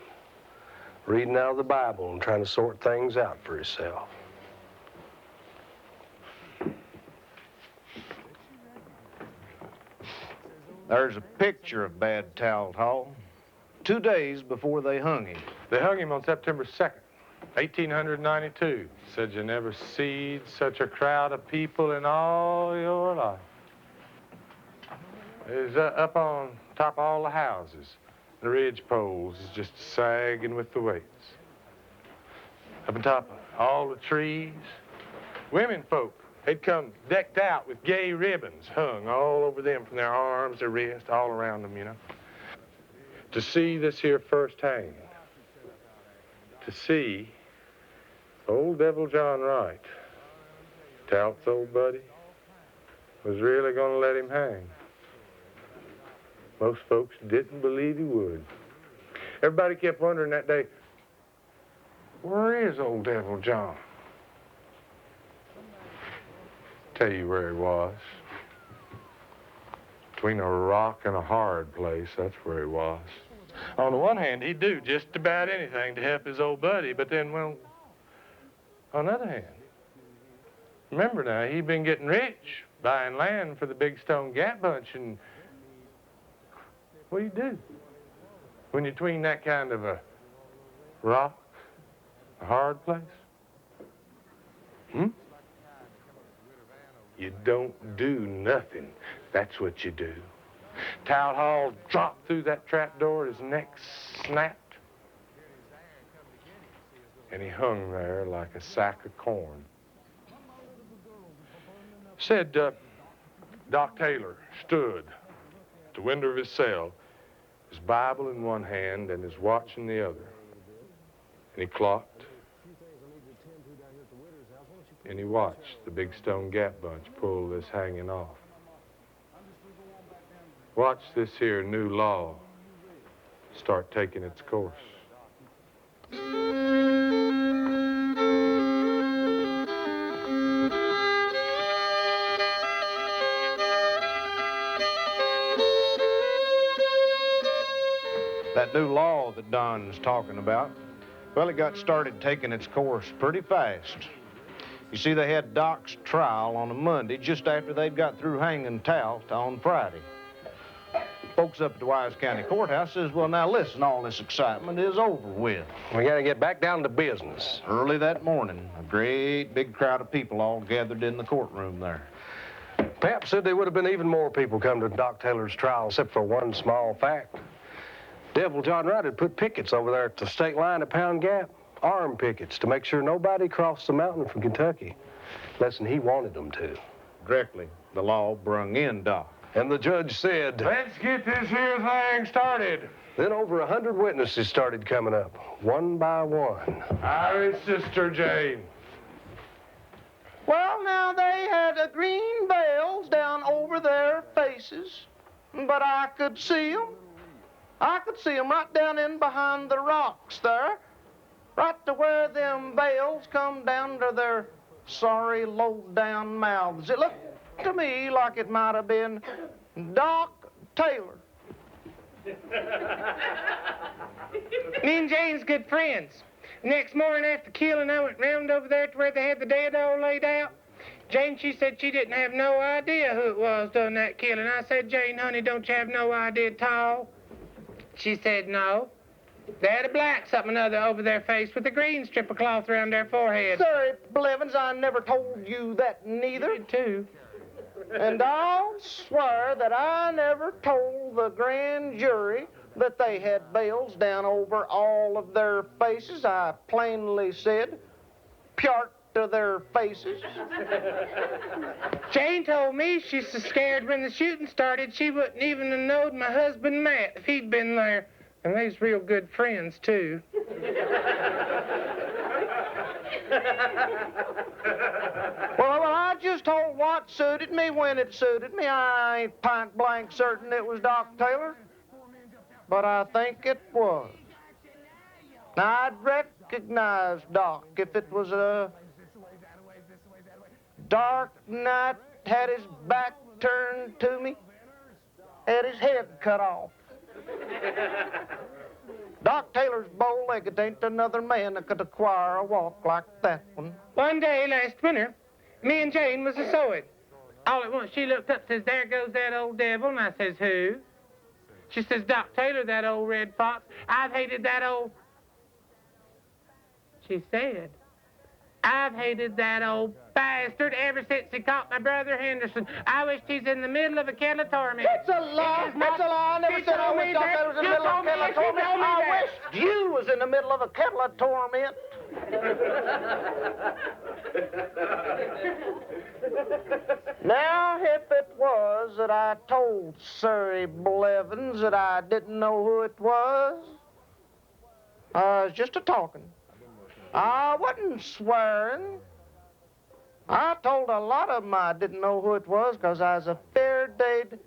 B: Reading out of the Bible and trying to sort things out for himself.
E: There's a picture of bad Tout Hall 2 days before they hung him.
A: They hung him on September 2nd, 1892. Said you never seed such a crowd of people in all your life. It was up on top of all the houses. The ridge poles is just sagging with the weights. Up on top of all the trees, women folk, they'd come decked out with gay ribbons hung all over them from their arms, their wrists, all around them, you know. To see this here first hanging, to see old Devil John Wright, Tout's old buddy, was really going to let him hang. Most folks didn't believe he would. Everybody kept wondering that day, where is old Devil John? Tell you where he was. Between a rock and a hard place, that's where he was.
F: On the one hand, he'd do just about anything to help his old buddy, but then, well, on the other hand, remember now, he'd been getting rich, buying land for the Big Stone Gap Bunch, and what do you do when you're between that kind of a rock, a hard place? You don't do nothing. That's what you do. Tout Hall dropped through that trap door, his neck snapped, and he hung there like a sack of corn. Said, Doc Taylor stood at the window of his cell, his Bible in one hand and his watch in the other. And he clocked, and he watched the Big Stone Gap Bunch pull this hanging off. Watch this here new law start taking its course.
E: That new law that Don's talking about, well, it got started taking its course pretty fast. You see, they had Doc's trial on a Monday just after they'd got through hanging Tout on Friday. Folks up at the Wise County Courthouse says, well, now listen, all this excitement is over with.
B: We got to get back down to business.
E: Early that morning, a great big crowd of people all gathered in the courtroom there.
B: Pap said there would have been even more people come to Doc Taylor's trial, except for one small fact. Devil John Wright had put pickets over there at the state line at Pound Gap, armed pickets, to make sure nobody crossed the mountain from Kentucky, unless he wanted them to.
E: Directly, the law brung in Doc.
B: And the judge said,
F: Let's get this here thing started.
B: Then over 100 witnesses started coming up, one by one.
F: Our sister Jane.
D: Well, now, they had green veils down over their faces, but I could see them. I could see them right down in behind the rocks there, right to where them veils come down to their sorry, low-down mouths. It looked to me like it might have been Doc Taylor.
G: Me and Jane's good friends. Next morning after killing, I went round over there to where they had the dead all laid out. Jane, she said she didn't have no idea who it was done that killing. I said, Jane, honey, don't you have no idea at all? She said, no. They had a black something or other over their face with a green strip of cloth around their forehead.
D: Sorry, Blevins, I never told you that neither.
G: You did too.
D: And I'll swear that I never told the grand jury that they had veils down over all of their faces. I plainly said, pyart to their faces.
G: Jane told me she's so scared when the shooting started she wouldn't even have known my husband Matt if he'd been there. And they's real good friends, too.
D: Well, I just told what suited me when it suited me. I ain't point blank certain it was Doc Taylor, but I think it was. Now, I'd recognize Doc if it was a dark night, had his back turned to me, had his head cut off. Doc Taylor's bow-legged ain't another man that could acquire a walk like that one.
G: One day last winter, me and Jane was a-sewing. All at once she looked up and says, there goes that old devil. And I says, who? She says, Doc Taylor, that old red fox. I've hated that old... She said, I've hated that old bastard ever since he caught my brother Henderson. I wished he's in the middle of a kettle of torment.
D: It's a lie. It's a lie. I never said I wished Doc Taylor was in the middle of a kettle of torment. I wished you was in the middle of a kettle of torment. Now, if it was that I told Surrey Blevins that I didn't know who it was, I was just a-talking. I wasn't swearing. I told a lot of them I didn't know who it was because I was afraid they'd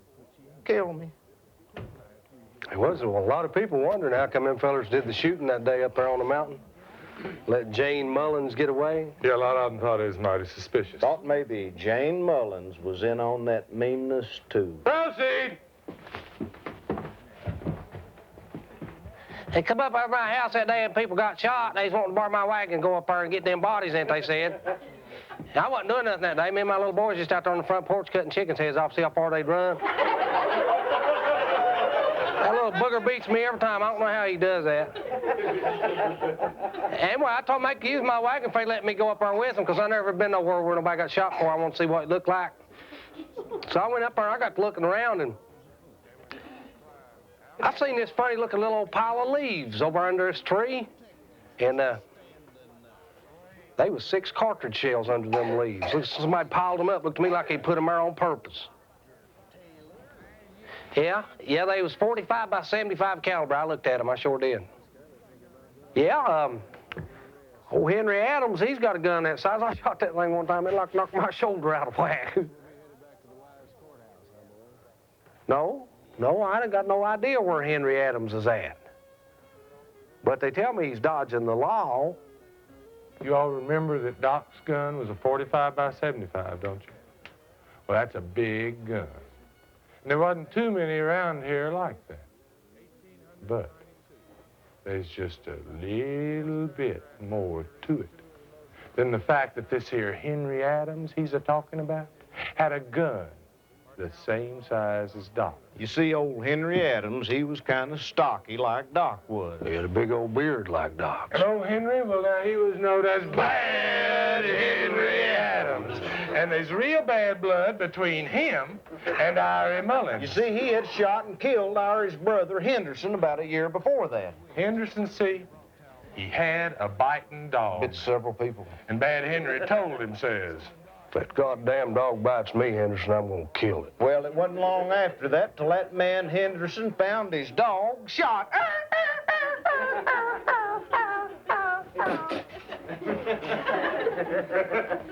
D: kill me.
B: There was a lot of people wondering how come them fellers did the shooting that day up there on the mountain. Let Jane Mullins get away.
F: Yeah, a lot of them thought it was mighty suspicious.
E: Thought maybe Jane Mullins was in on that meanness, too.
F: Proceed!
B: They come up over my house that day and people got shot. They was wanting to borrow my wagon and go up there and get them bodies in, they said. And I wasn't doing nothing that day. Me and my little boys just out there on the front porch cutting chickens' heads off, see how far they'd run. That little booger beats me every time. I don't know how he does that. Anyway, I told him I could use my wagon if they let me go up there with them, because I never been nowhere where nobody got shot before. I want to see what it looked like. So I went up there, I got to looking around, and I seen this funny-looking little old pile of leaves over under this tree, and they was 6 cartridge shells under them leaves. Somebody piled them up. Looked to me like they put them there on purpose. Yeah, they was 45 by 75 caliber. I looked at them, I sure did. Yeah, old Henry Adams, he's got a gun that size. I shot that thing one time, it like knocked my shoulder out of whack. No, I done got no idea where Henry Adams is at. But they tell me he's dodging the law.
F: You all remember that Doc's gun was a 45 by 75, don't you? Well, that's a big gun. And there wasn't too many around here like that. But there's just a little bit more to it than the fact that this here Henry Adams he's a-talking about had a gun the same size as Doc.
E: You see, old Henry Adams, he was kind of stocky like Doc was.
B: He had a big old beard like Doc's.
F: And old Henry, well, now, he was known as Bad Henry Adams. And there's real bad blood between him and Irie Mullins.
E: You see, he had shot and killed Irie's brother, Henderson, about a year before that.
F: Henderson, see, he had a biting dog.
E: Bit several people.
F: And Bad Henry told him, says,
B: If that goddamn dog bites me, Henderson, I'm gonna kill it.
E: Well, it wasn't long after that till that man Henderson found his dog shot.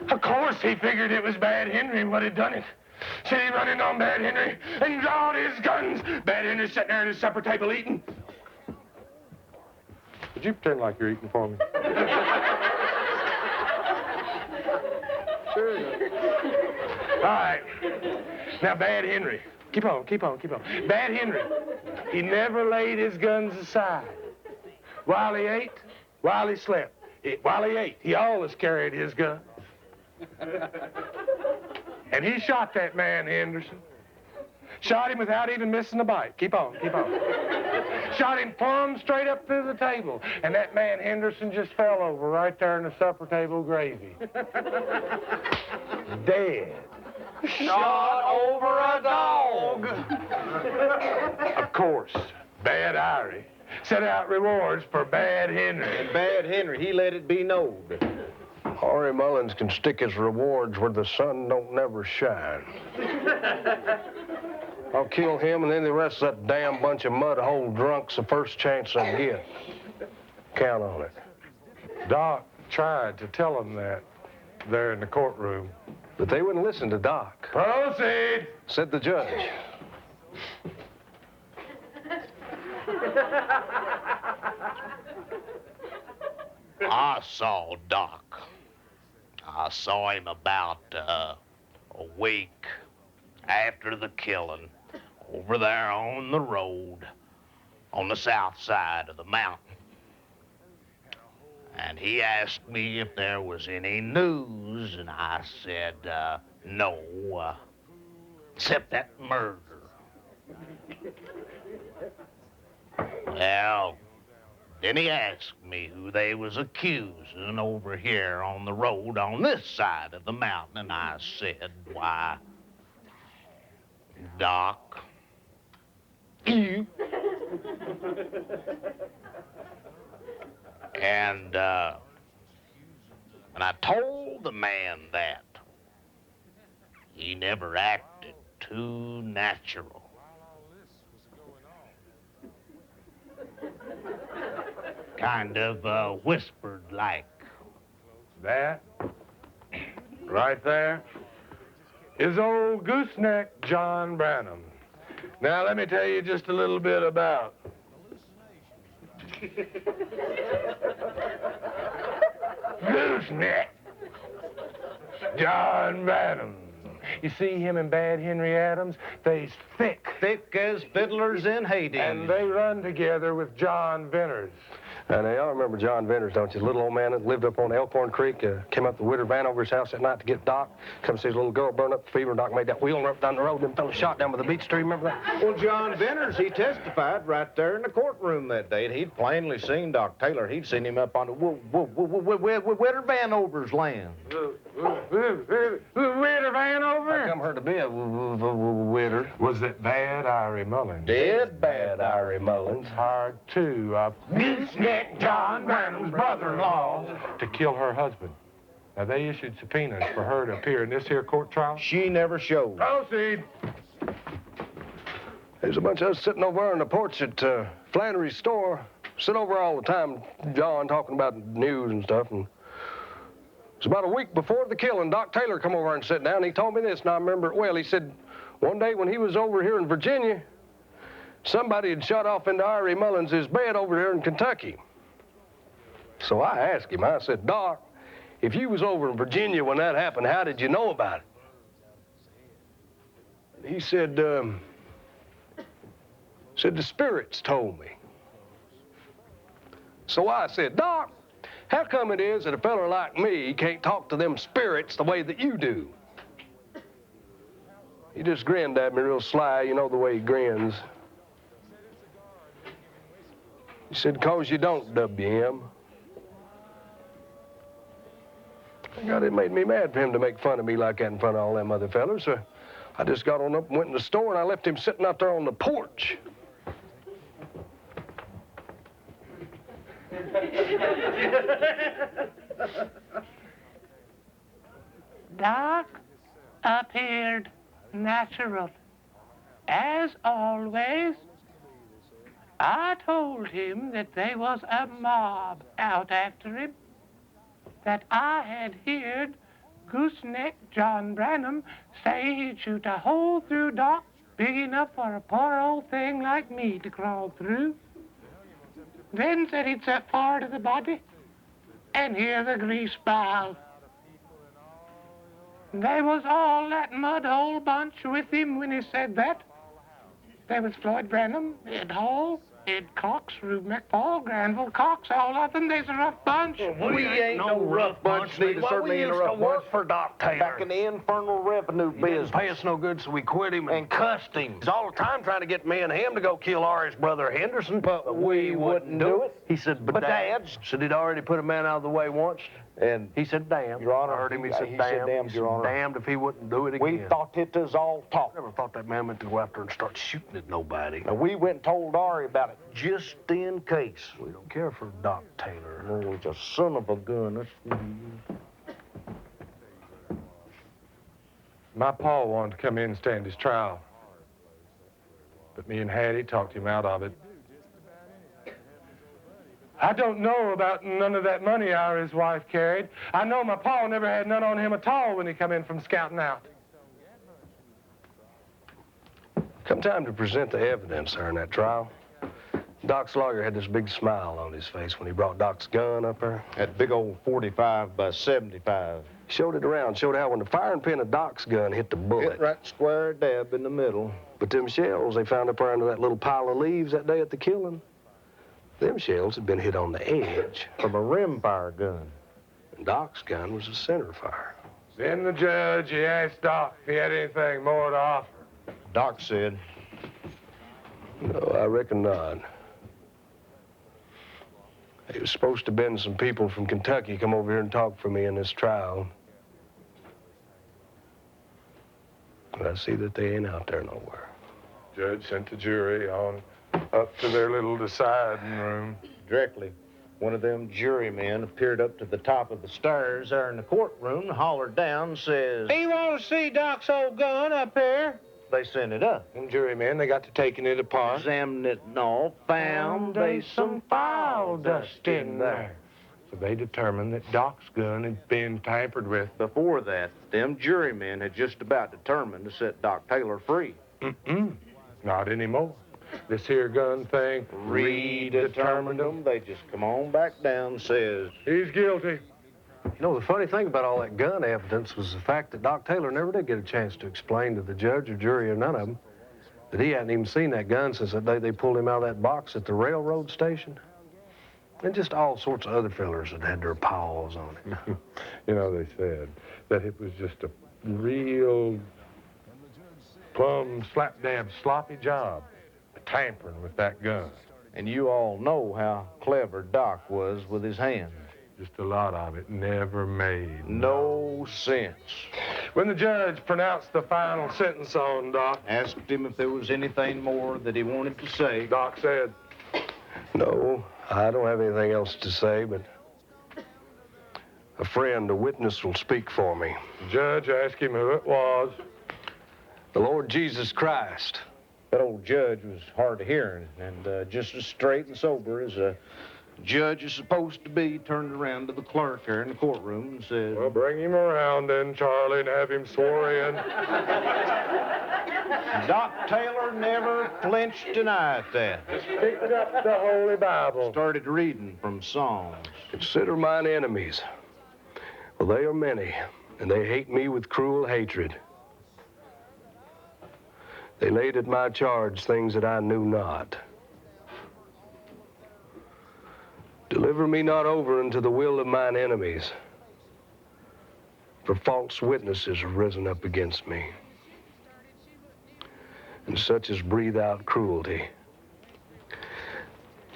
F: Of course he figured it was Bad Henry what had done it. So he run in on Bad Henry and drawed his guns. Bad Henry sitting there at his supper table eating. Would you pretend like you're eating for me? Sure. All right. Now, Bad Henry. Keep on. Bad Henry, he never laid his guns aside. While he ate, while he slept. While he ate, he always carried his gun. And he shot that man, Henderson. Shot him without even missing a bite. Keep on. Shot him plumb straight up through the table. And that man, Henderson, just fell over right there in the supper table gravy. Dead.
E: Shot over a dog.
F: Of course, Bad Irie set out rewards for Bad Henry.
E: And Bad Henry, he let it be known.
B: Irie Mullins can stick his rewards where the sun don't never shine. I'll kill him and then the rest of that damn bunch of mud-hole drunks the first chance I get. Count on it.
F: Doc tried to tell him that there in the courtroom.
B: But they wouldn't listen to Doc.
F: Proceed,
B: Said the judge.
H: I saw Doc. I saw him about a week after the killing over there on the road on the south side of the mountain. And he asked me if there was any news, and I said, no, except that murder. Well, then he asked me who they was accusing over here on the road on this side of the mountain, and I said, why, Doc, you. And when I told the man that, he never acted too natural. Kind of whispered like.
F: That, right there, is old gooseneck John Branham. Now, let me tell you just a little bit about gooseneck John Branham. You see him and Bad Henry Adams, they's thick.
E: Thick as fiddlers in Hades.
F: And they run together with John Venters.
B: Now, y'all remember John Venters, don't you? The little old man that lived up on Elkhorn Creek, came up the Witter van over his house at night to get Doc. Come see his little girl burn up the fever, and Doc made that wheel and up down the road, and them fellas shot down by the beech tree, remember that?
E: Well, John Venters, he testified right there in the courtroom that day. He'd plainly seen Doc Taylor. He'd seen him up on the Witter Vanover's land.
F: Witter Vanover?
B: I come her to be a Witter.
A: Was it Bad Irie Mullins?
B: Dead bad Irie Mullins.
A: Hired two of Gooseneck John Branham's brother-in-law to kill her husband. Now, they issued subpoenas for her to appear in this here court trial.
E: She never showed.
F: Proceed.
B: There's a bunch of us sitting over there on the porch at Flannery's store. Sit over all the time, John, talking about news and stuff. And it's about a week before the killing, Doc Taylor come over and sat down. He told me this, and I remember it well. He said one day when he was over here in Virginia, somebody had shot off into Irie Mullins' bed over here in Kentucky. So I asked him, I said, Doc, if you was over in Virginia when that happened, how did you know about it? He said, the spirits told me. So I said, Doc, how come it is that a fella like me can't talk to them spirits the way that you do? He just grinned at me real sly, you know the way he grins. He said, 'cause you don't, WM. God, it made me mad for him to make fun of me like that in front of all them other fellas. So I just got on up and went in the store, and I left him sitting out there on the porch.
G: Doc appeared natural. As always, I told him that there was a mob out after him, that I had heard Gooseneck John Branham say he'd shoot a hole through Doc big enough for a poor old thing like me to crawl through. Then said he'd set fire to the body and hear the grease pile. They was all that mud hole bunch with him when he said that. There was Floyd Branham, Ed Hall, Ed Cox, Rube McFall, Granville Cox, all of them. They's a rough bunch.
E: We ain't no rough bunch.
B: Neither certainly ain't a rough bunch.
D: For Doc Taylor.
E: Back in the infernal revenue
B: He didn't
E: business.
B: pay us no good, so we quit him
D: And cussed him.
B: He's all the time trying to get me and him to go kill Ari's brother Henderson.
E: But we wouldn't do it.
B: He said, but
E: Dad's.
B: said he'd already put a man out of the way once.
E: And
B: He said, damn.
E: Your Honor,
B: I heard him. He said,
E: he
B: damn.
E: said, damned, Your Honor.
B: Damned if he wouldn't do it again.
E: we thought it was all talk.
B: I never thought that man meant to go out there and start shooting at nobody.
E: Now, we went and told Ari about it just in case.
B: We don't care for Doc Taylor.
E: Oh, it's a son of a gun.
A: My pa wanted to come in and stand his trial. But me and Hattie talked him out of it. I don't know about none of that money Iri's wife carried. I know my pa never had none on him at all when he come in from scouting out.
B: Come time to present the evidence there in that trial, Doc's lawyer had this big smile on his face when he brought Doc's gun up there.
E: That big old 45 by 75.
B: Showed it around, showed how when the firing pin of Doc's gun hit the bullet.
E: Hit right square dab in the middle.
B: But them shells they found up there under that little pile of leaves that day at the killing, them shells had been hit on the edge.
E: From a rimfire gun.
B: And Doc's gun was a center fire.
A: Then the judge, he asked Doc if he had anything more to offer.
E: Doc said,
B: No, I reckon not. There was supposed to have been some people from Kentucky come over here and talk for me in this trial. But I see that they ain't out there nowhere.
A: Judge sent the jury on up to their little deciding room.
E: directly, one of them jurymen appeared up to the top of the stairs there in the courtroom, hollered down, says,
G: He want to see Doc's old gun up here.
E: they sent it up.
A: Them jurymen, they got to taking it apart.
E: Examined it and all, found there's some file dust in there.
A: So they determined that Doc's gun had been tampered with.
E: Before that, them jurymen had just about determined to set Doc Taylor free.
A: Not anymore. This here gun thing
E: Redetermined them. They just come on back down, says,
A: he's guilty.
B: You know, the funny thing about all that gun evidence was the fact that Doc Taylor never did get a chance to explain to the judge or jury or none of them that he hadn't even seen that gun since the day they pulled him out of that box at the railroad station. And just all sorts of other fellers that had their paws on it.
A: You know, they said that it was just a real plumb slap-dab sloppy job tampering with that gun.
E: And you all know how clever Doc was with his hands.
A: Just a lot of it never made
E: No sense.
F: When the judge pronounced the final sentence on Doc,
E: Asked him if there was anything more that he wanted to say.
F: Doc said,
B: No, I don't have anything else to say, but a friend, a witness, will speak for me.
F: the judge asked him who it was.
B: The Lord Jesus Christ.
E: That old judge was hard of hearing, and just as straight and sober as a judge is supposed to be, turned around to the clerk there in the courtroom and said,
F: Well, bring him around then, Charlie, and have him swore in.
E: Doc Taylor never flinched an eye at that.
F: Picked up the Holy Bible.
E: Started reading from Psalms.
B: Consider mine enemies. Well, they are many, and they hate me with cruel hatred. They laid at my charge things that I knew not. Deliver me not over unto the will of mine enemies, for false witnesses have risen up against me, and such as breathe out cruelty.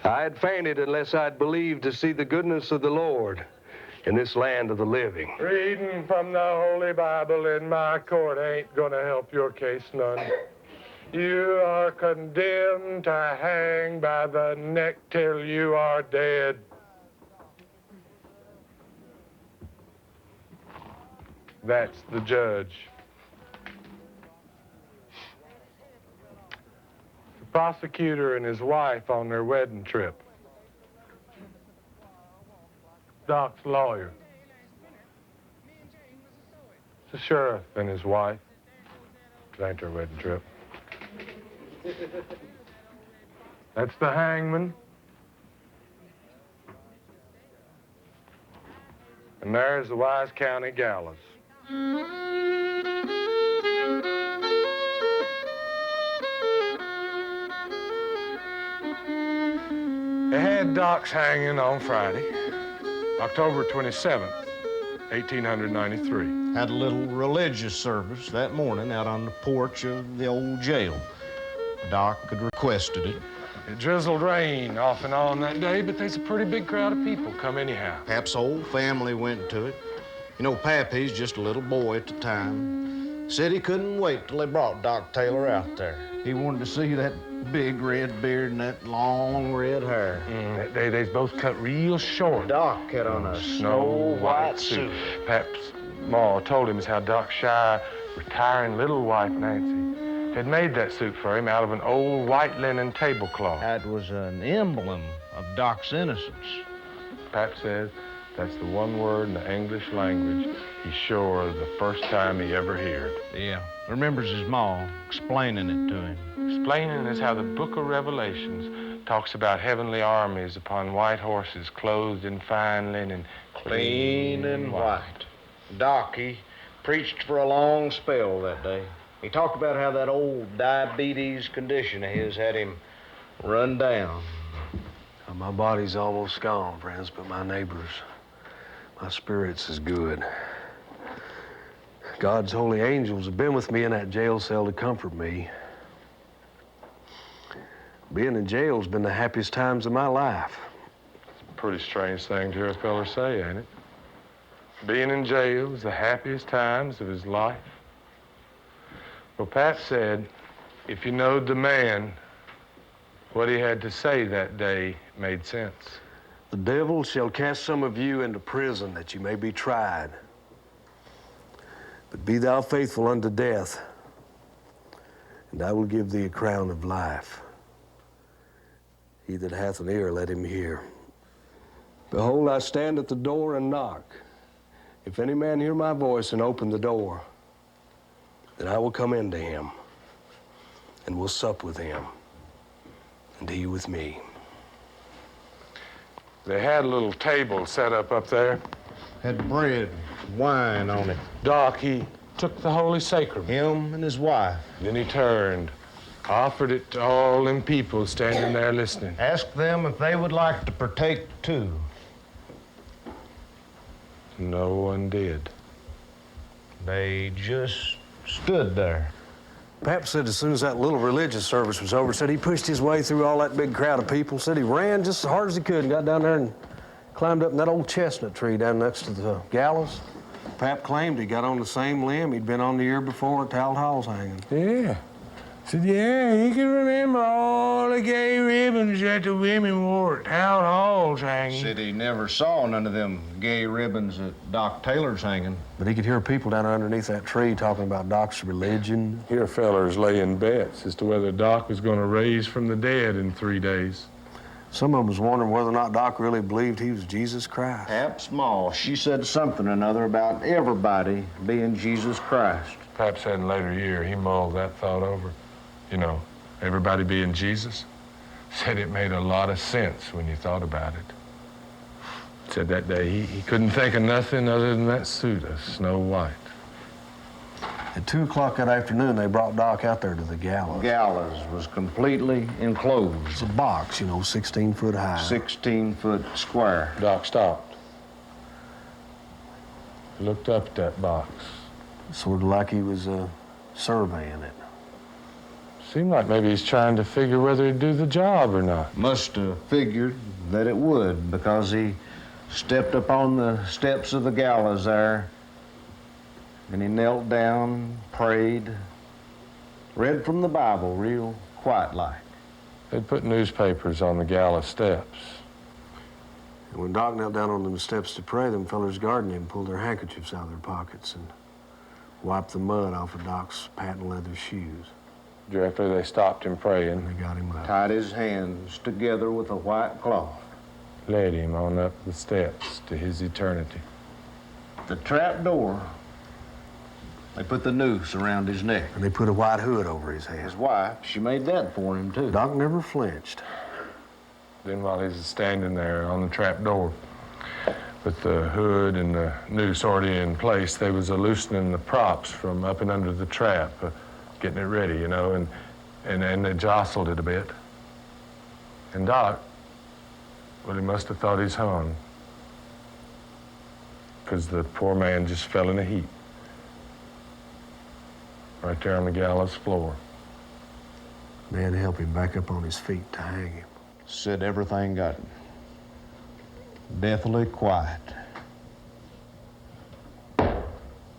B: I had fainted unless I'd believed to see the goodness of the Lord in this land of the living.
F: Reading from the Holy Bible in my court ain't gonna help your case none. You are condemned to hang by the neck till you are dead. That's the judge. The prosecutor and his wife on their wedding trip. Doc's lawyer. The sheriff and his wife. It ain't their wedding trip. That's the hangman. And there's the Wise County gallows. They had Doc's hanging on Friday, October 27th, 1893.
E: Had a little religious service that morning out on the porch of the old jail. Doc had requested it.
F: It drizzled rain off and on that day, but there's a pretty big crowd of people come anyhow.
E: Pap's whole family went to it. You know, Pappy's just a little boy at the time. Said he couldn't wait till they brought Doc Taylor out there. He wanted to see that big red beard and that long red hair.
F: That day they's both cut real short.
E: Doc had on a snow white suit.
F: Pap's ma told him as how Doc's shy, retiring little wife, Nancy, had made that suit for him out of an old white linen tablecloth.
E: That was an emblem of Doc's innocence.
F: Pap says that's the one word in the English language he's sure the first time he ever heard.
E: Yeah, remembers his ma explaining it to him.
F: Explaining is how the book of Revelations talks about heavenly armies upon white horses clothed in fine linen,
E: Clean and white. Doc, he preached for a long spell that day. He talked about how that old diabetes condition of his had him run down.
B: My body's almost gone, friends, but my neighbors, my spirits is good. God's holy angels have been with me in that jail cell to comfort me. Being in jail's been the happiest times of my life.
F: Pretty strange thing to hear a fella say, ain't it? Being in jail is the happiest times of his life. Well, Pat said if you knowed the man, what he had to say that day made sense.
B: The devil shall cast some of you into prison that you may be tried. But be thou faithful unto death, and I will give thee a crown of life. He that hath an ear, let him hear. Behold, I stand at the door and knock. If any man hear my voice and open the door, then I will come into him and will sup with him and he with me.
F: They had a little table set up there.
E: Had bread, wine on it.
A: Doc, he took the Holy Sacrament.
E: Him and his wife.
A: Then he turned, offered it to all them people standing there listening.
E: Asked them if they would like to partake too.
A: No one did.
E: They just stood there.
B: Pap said as soon as that little religious service was over, said he pushed his way through all that big crowd of people, said he ran just as hard as he could and got down there and climbed up in that old chestnut tree down next to the gallows. Pap claimed he got on the same limb he'd been on the year before at Talbot Hall's hanging.
F: Yeah. Said, yeah, he can remember all the gay ribbons that the women wore at Talbot Hall's hanging.
E: Said he never saw none of them gay ribbons at Doc Taylor's hanging.
B: But he could hear people down there underneath that tree talking about Doc's religion.
A: Here fellers laying bets as to whether Doc was going to raise from the dead in 3 days.
B: Some of them was wondering whether or not Doc really believed he was Jesus Christ.
E: Pap's Ma, she said something or another about everybody being Jesus Christ.
A: Pap said in later year he mulled that thought over. You know, everybody being Jesus. Said it made a lot of sense when you thought about it. Said that day he couldn't think of nothing other than that suit of Snow White.
B: At 2 o'clock that afternoon, they brought Doc out there to the gallows.
E: The gallows was completely enclosed.
B: It's a box, you know, 16 foot high.
E: 16-foot square.
A: Doc stopped. Looked up at that box.
B: Sort of like he was surveying it.
A: Seemed like maybe he's trying to figure whether he'd do the job or not.
E: Must have figured that it would, because he stepped up on the steps of the gallows there, and he knelt down, prayed, read from the Bible real quiet-like.
A: They'd put newspapers on the gallows steps.
B: And when Doc knelt down on them steps to pray, them fellers guarding him pulled their handkerchiefs out of their pockets and wiped the mud off of Doc's patent leather shoes.
A: After they stopped him praying,
B: They got him up.
E: Tied his hands together with a white cloth.
A: led him on up the steps to his eternity.
E: The trap door, they put the noose around his neck.
B: And they put a white hood over his head.
E: His wife, she made that for him, too.
B: Doc never flinched.
A: Then while he was standing there on the trap door with the hood and the noose already in place, they was loosening the props from up and under the trap, getting it ready, you know, and they jostled it a bit. And Doc, well, he must have thought he's hung, because the poor man just fell in a heap right there on the gallows floor.
B: Man helped him back up on his feet to hang him.
E: Said everything got deathly quiet.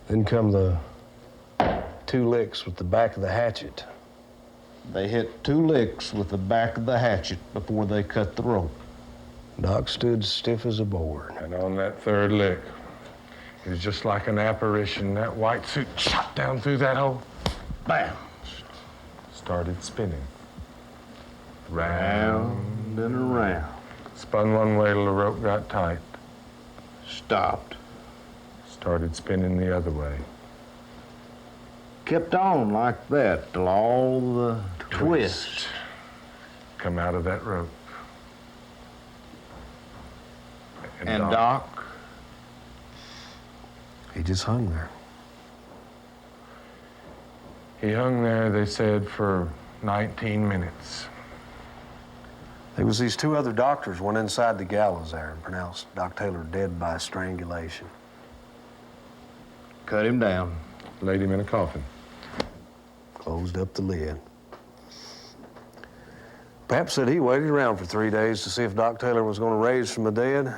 B: Then come the 2 licks with the back of the hatchet.
E: They hit 2 licks with the back of the hatchet before they cut the rope.
B: Doc stood stiff as a board.
A: And on that 3rd lick, it was just like an apparition. That white suit shot down through that hole, bounced, started spinning.
E: Round and around.
A: Spun one way till the rope got tight.
E: Stopped.
A: Started spinning the other way.
E: Kept on like that till all the twists
A: come out of that rope.
E: And Doc,
B: He just hung there.
A: He hung there, they said, for 19 minutes.
B: There was these 2 other doctors went inside the gallows there and pronounced Doc Taylor dead by strangulation.
E: cut him down.
A: Laid him in a coffin.
B: Closed up the lid. Pap said he waited around for 3 days to see if Doc Taylor was going to raise from the dead.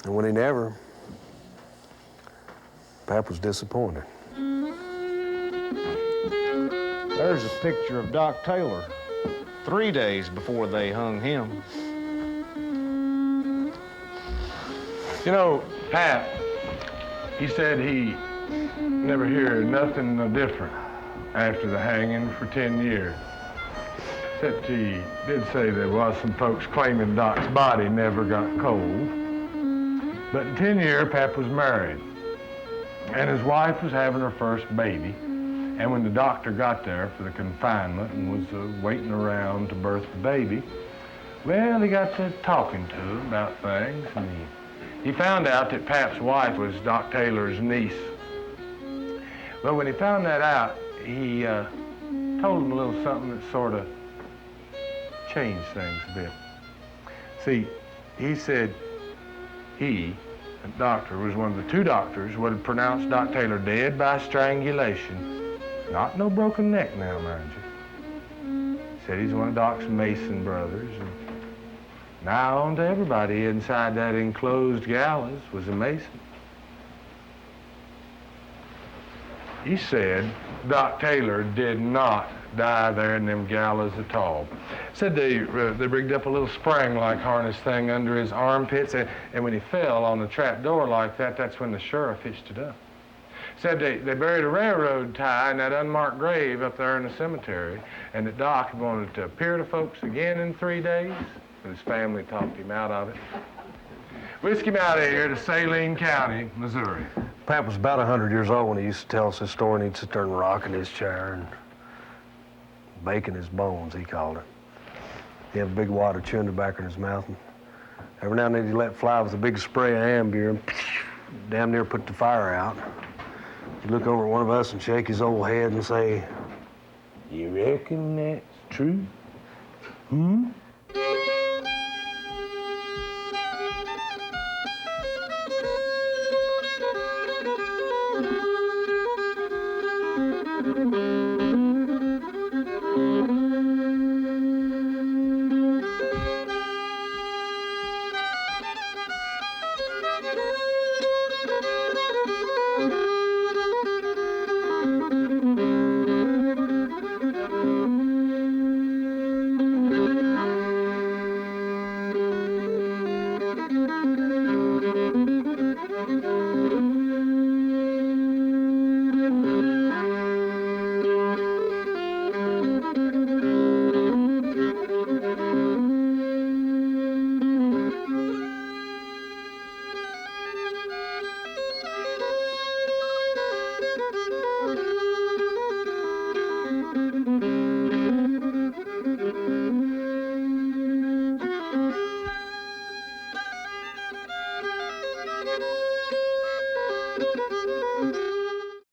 B: And when he never, Pap was disappointed.
E: There's a picture of Doc Taylor 3 days before they hung him.
A: You know, Pap, he said he never heard nothing no different after the hanging for 10 years. Except he did say there was some folks claiming Doc's body never got cold. But in 10 years, Pap was married, and his wife was having her first baby. And when the doctor got there for the confinement and was waiting around to birth the baby, well, he got to talking to him about things, and he found out that Pap's wife was Doc Taylor's niece. Well, when he found that out, he told him a little something that sort of changed things a bit. See, he said he, the doctor, was one of the two doctors would have pronounced Doc Taylor dead by strangulation. Not no broken neck now, mind you. Said he's one of Doc's Mason brothers. And now on to everybody inside that enclosed gallows was a Mason. He said Doc Taylor did not die there in them gallows at all. Said they rigged up a little spring-like harness thing under his armpits, and when he fell on the trap door like that, that's when the sheriff hitched it up. Said they buried a railroad tie in that unmarked grave up there in the cemetery, and that Doc wanted to appear to folks again in 3 days, and his family talked him out of it. Whisked him out of here to Saline County, Missouri.
B: Pap was about 100 years old when he used to tell us this story, and he'd sit there and rock in his chair and baking his bones, he called it. He had a big wad of chewing tobacco in his mouth, and every now and then he'd let fly with a big spray of amber and damn near put the fire out. He'd look over at one of us and shake his old head and say, "You reckon that's true? Hmm?"